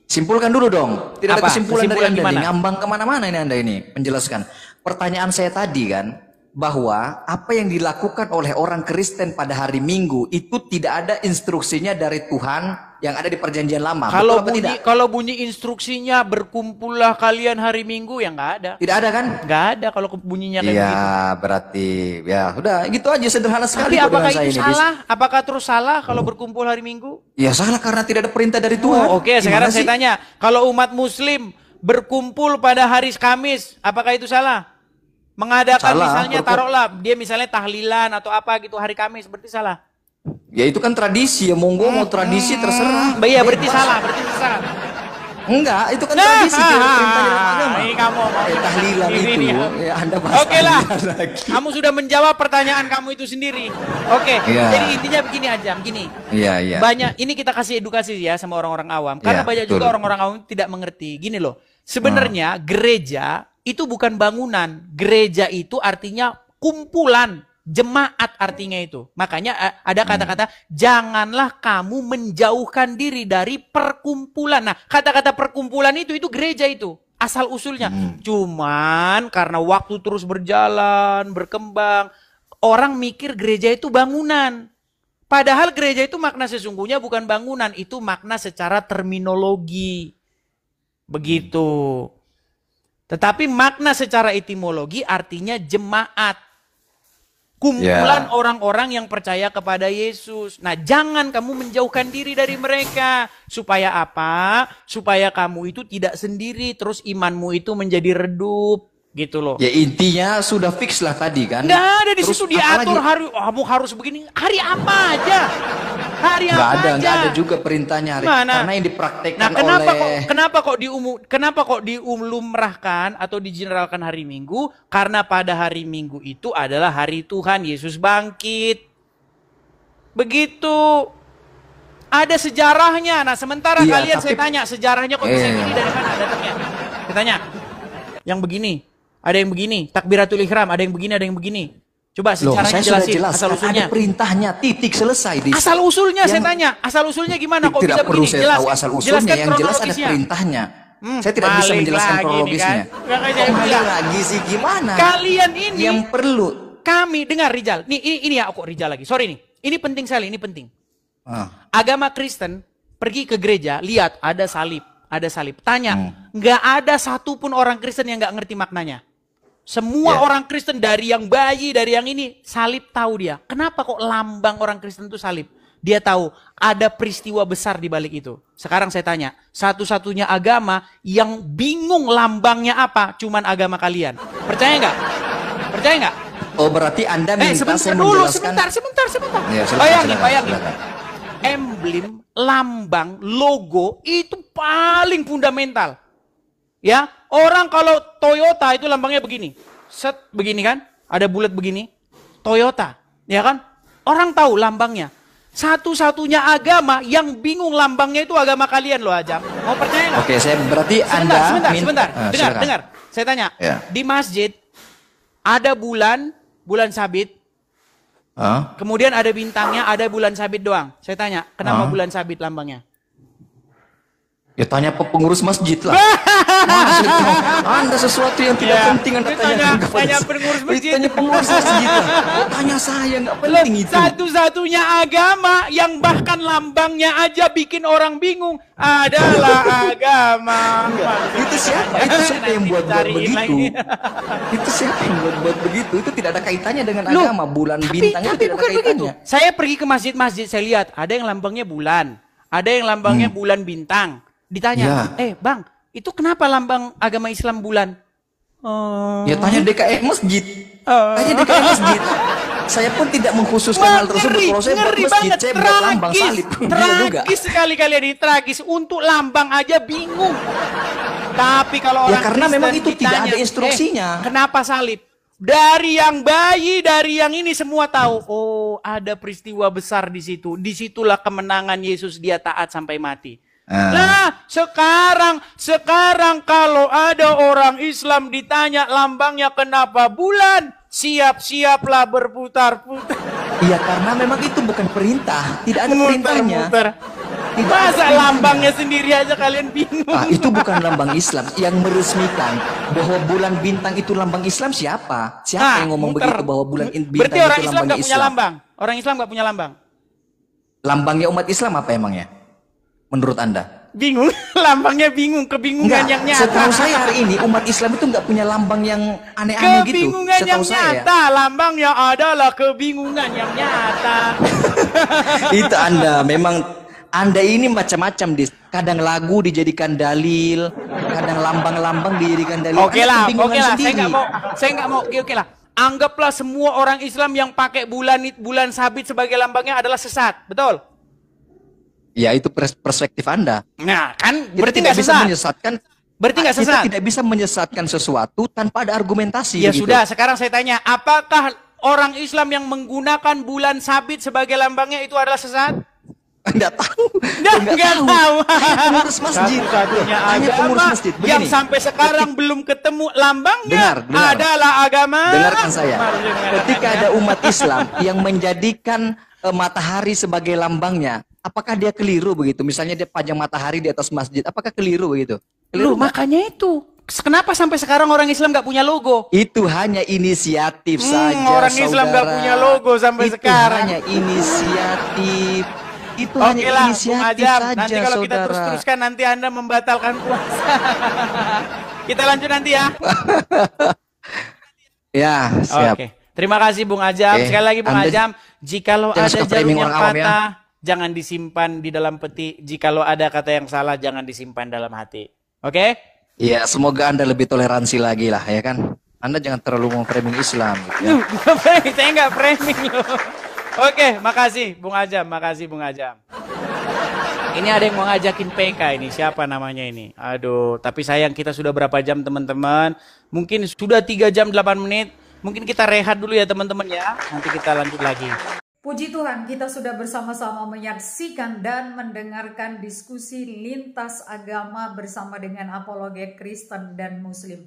simpulkan dulu dong. Tidak ada Apa? kesimpulan dari Kesimpulan Anda gimana? nih. Ngambang kemana-mana ini Anda ini menjelaskan. Pertanyaan saya tadi kan, bahwa apa yang dilakukan oleh orang Kristen pada hari Minggu itu tidak ada instruksinya dari Tuhan yang ada di perjanjian lama. Kalau Betul apa tidak? kalau bunyi instruksinya berkumpullah kalian hari Minggu, ya nggak ada. Tidak ada kan? Nggak ada kalau bunyinya kayak begitu. Iya, berarti ya udah gitu aja, sederhana sekali. Tapi kok apakah dengan saya itu ini. salah? Apakah terus salah kalau berkumpul hari Minggu? Ya salah karena tidak ada perintah dari Tuhan. Oh, oke, sekarang Gimana saya sih? tanya, kalau umat Muslim berkumpul pada hari Kamis, apakah itu salah? Mengadakan Salah, misalnya taruhlah dia misalnya tahlilan atau apa gitu hari Kamis, berarti salah. Ya itu kan tradisi ya, monggo mau tradisi terserah. Iya, berarti Bebas. salah, berarti salah. Enggak, itu kan tradisi tidak ada perintah dari agama. Ini kamu mau Tahlilan ini itu. dia. Ya, Anda bahas Oke lah, tahlilan lagi. kamu sudah menjawab pertanyaan kamu itu sendiri. Oke, Iya. jadi intinya begini aja, begini. Iya, iya. Banyak, ini kita kasih edukasi ya sama orang-orang awam. Karena Iya, banyak betul. juga orang-orang awam tidak mengerti. Gini loh, sebenarnya gereja itu bukan bangunan. Gereja itu artinya kumpulan, jemaat artinya itu. Makanya ada kata-kata, janganlah kamu menjauhkan diri dari perkumpulan. Nah, kata-kata perkumpulan itu gereja itu. Asal usulnya. Cuman karena waktu terus berjalan, berkembang, orang mikir gereja itu bangunan. Padahal gereja itu makna sesungguhnya bukan bangunan, itu makna secara terminologi. Begitu. Tetapi makna secara etimologi artinya jemaat. Kumpulan orang-orang yang percaya kepada Yesus. Nah, jangan kamu menjauhkan diri dari mereka. Supaya apa? Supaya kamu itu tidak sendiri, terus imanmu itu menjadi redup. Gitu loh. Ya intinya sudah fix lah tadi kan. Nggak ada di Terus situ diatur apalagi? kamu harus begini. Hari apa aja? Hari apa aja? Nggak ada juga perintahnya hari. Mana? Karena yang dipraktekkan Nah, oleh kenapa kok diumumrahkan atau digeneralkan hari Minggu? Karena pada hari Minggu itu adalah hari Tuhan Yesus bangkit. Begitu. Ada sejarahnya. Nah, sementara Iya, kalian tapi- saya tanya, sejarahnya kok bisa gini dari mana datangnya? Saya tanya. Yang begini, ada yang begini, takbiratul ihram, ada yang begini, ada yang begini. Coba Loh, sejarahnya saya sudah jelasin, asal jelaskan usulnya. ada perintahnya, titik selesai. Asal usulnya saya Yang- tanya, asal usulnya gimana kok tidak bisa perlu begini? saya tahu asal usulnya, jelaskan yang jelas ada kronologisnya. perintahnya. Saya tidak bisa balik menjelaskan lagi nih kronologisnya. kan. Makanya saya Kembali bilang, lagi sih gimana? kalian ini yang perlu. kami dengar Rijal. Nih ini ya kok Rijal lagi. Sorry nih. Ini penting sekali, ini penting. Ah, Agama Kristen pergi ke gereja, lihat ada salib, ada salib. Tanya, nggak ada satupun orang Kristen yang nggak ngerti maknanya. Semua Ya. orang Kristen dari yang bayi, dari yang ini, salib tahu dia. Kenapa kok lambang orang Kristen itu salib? Dia tahu ada peristiwa besar di balik itu. Sekarang saya tanya, satu-satunya agama yang bingung lambangnya apa, cuman agama kalian. Percaya nggak? Percaya nggak? Oh berarti Anda minta Sebentar saya dulu, menjelaskan. sebentar. Ya, silakan, Bayangin. silakan. Emblem, lambang, logo itu paling fundamental. Ya, orang kalau Toyota itu lambangnya begini. Set begini kan? Ada bulat begini. Toyota, ya kan? Orang tahu lambangnya. Satu-satunya agama yang bingung lambangnya itu agama kalian loh, Ajam. Mau percaya nggak? Oke, saya berarti Anda Sebentar. silakan. Dengar. Saya tanya. Ya. Di masjid ada bulan sabit. Ah, Kemudian ada bintangnya, ada bulan sabit doang. Saya tanya, kenapa Ah. bulan sabit lambangnya? ya tanya pengurus masjid lah. Anda sesuatu yang tidak Ya, penting Anda itu tanyakan kepada tanya saya. pengurus masjid. Tanya pengurus masjid lah. Oh, tanya saya nggak penting itu. Satu-satunya agama yang bahkan lambangnya aja bikin orang bingung adalah agama. Itu siapa? Itu siapa yang buat Cariin begitu? lagi. Itu siapa yang buat begitu? Itu tidak ada kaitannya dengan Loh, agama. Bulan bintang itu tidak ada bukan begitu. kaitannya. Saya pergi ke masjid-masjid, saya lihat ada yang lambangnya bulan, ada yang lambangnya bulan bintang. Ditanya, bang, itu kenapa lambang agama Islam bulan? Ya tanya DKM masjid. Tanya DKM masjid. Saya pun tidak mengkhususkan hal tersebut. Kalau saya buat masjid, saya buat lambang salib. Dia juga. Tragis sekali kalian ini, tragis. Untuk lambang aja bingung. Tapi kalau Ya orang karena Kristen memang itu tidak ditanya, ada instruksinya. kenapa salib? Dari yang bayi, dari yang ini semua tahu. Oh, ada peristiwa besar di situ. Disitulah kemenangan Yesus, dia taat sampai mati. Nah, sekarang kalau ada orang Islam ditanya lambangnya kenapa bulan, siap-siaplah berputar-putar. Iya karena memang itu bukan perintah. Tidak ada perintahnya. Muter-muter. Tidak Masa ada perintahnya. lambangnya sendiri aja kalian bingung. Ah, itu bukan lambang Islam. Yang meresmikan bahwa bulan bintang itu lambang Islam siapa? Siapa yang ngomong muter. begitu bahwa bulan bintang Berarti itu orang Islam lambangnya nggak punya lambang. Orang Islam nggak punya lambang. Lambangnya umat Islam apa emangnya? Menurut Anda? Bingung, lambangnya bingung, kebingungan Enggak, yang nyata. setahu saya hari ini umat Islam itu nggak punya lambang yang aneh-aneh gitu. Kebingungan yang Setahu saya. nyata, lambangnya adalah kebingungan yang nyata. Itu Anda ini macam-macam, Dis. Kadang lagu dijadikan dalil, kadang lambang-lambang dijadikan dalil. Oke Anda lah, kebingungan saya sendiri. nggak mau, oke lah. Anggaplah semua orang Islam yang pakai bulan sabit sebagai lambangnya adalah sesat, betul? Ya itu perspektif Anda. Nah, kan Kita berarti tidak nggak bisa sesat. menyesatkan. Berarti nggak Kita sesat. tidak bisa menyesatkan sesuatu tanpa ada argumentasi. Ya begitu. sudah, sekarang saya tanya, apakah orang Islam yang menggunakan bulan sabit sebagai lambangnya itu adalah sesat? Nggak tahu. Nggak tahu. Pengurus masjid. Satu-satunya Hanya agama pengurus masjid. yang Begini. sampai sekarang belum ketemu lambangnya Dengar. adalah agama. Dengarkan saya. Ketika ada umat Islam yang menjadikan matahari sebagai lambangnya, apakah dia keliru begitu? Misalnya dia pajang matahari di atas masjid, apakah keliru begitu? Loh, Keliru nggak? makanya itu. Kenapa sampai sekarang orang Islam nggak punya logo? Itu hanya inisiatif saja, orang Islam nggak saudara. punya logo sampai Itu sekarang. hanya inisiatif. Itu Oke hanya lah, Bung inisiatif Ajam. saja, Nanti kalau kita saudara. terus-teruskan nanti Anda membatalkan puasa. Kita lanjut nanti ya. Ya, siap. Oke. Terima kasih Bung Ajam. Oke. Sekali lagi Bung Anda Ajam, jikalau jangan ada suka jarum framing yang orang awam ya. patah, jangan disimpan di dalam peti. Jikalau ada kata yang salah, jangan disimpan dalam hati. Oke? Ya, semoga Anda lebih toleransi lagi lah, ya kan? Anda jangan terlalu memframing Islam gitu ya. Saya nggak framing loh. Oke, makasih Bung Ajam, makasih Bung Ajam. Ini ada yang mau ngajakin PK ini, siapa namanya ini? Aduh, tapi sayang kita sudah berapa jam teman-teman? Mungkin sudah 3 jam 8 menit. Mungkin kita rehat dulu ya teman-teman ya. Nanti kita lanjut lagi. Puji Tuhan, kita sudah bersama-sama menyaksikan dan mendengarkan diskusi lintas agama bersama dengan apologet Kristen dan Muslim.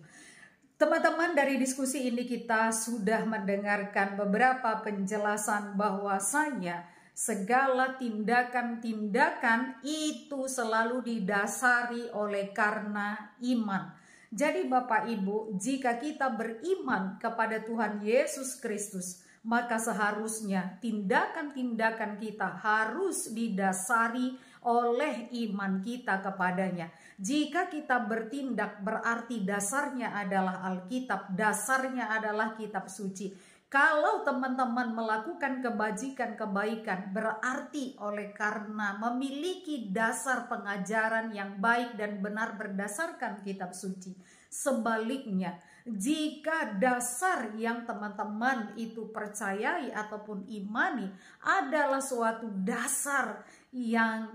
Teman-teman, dari diskusi ini kita sudah mendengarkan beberapa penjelasan bahwasanya segala tindakan-tindakan itu selalu didasari oleh karena iman. Jadi Bapak Ibu, jika kita beriman kepada Tuhan Yesus Kristus, maka seharusnya tindakan-tindakan kita harus didasari oleh iman kita kepadanya. Jika kita bertindak berarti dasarnya adalah Alkitab, dasarnya adalah kitab suci. Kalau teman-teman melakukan kebajikan-kebaikan berarti oleh karena memiliki dasar pengajaran yang baik dan benar berdasarkan kitab suci. Sebaliknya, jika dasar yang teman-teman itu percayai ataupun imani adalah suatu dasar yang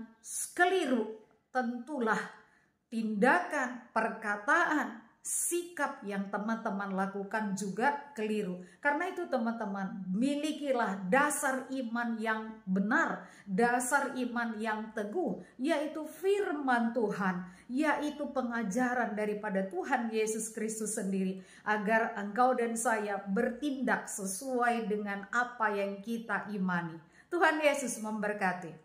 keliru, tentulah tindakan, perkataan, sikap yang teman-teman lakukan juga keliru. Karena itu teman-teman, milikilah dasar iman yang benar, dasar iman yang teguh, yaitu firman Tuhan, yaitu pengajaran daripada Tuhan Yesus Kristus sendiri, agar engkau dan saya bertindak sesuai dengan apa yang kita imani. Tuhan Yesus memberkati.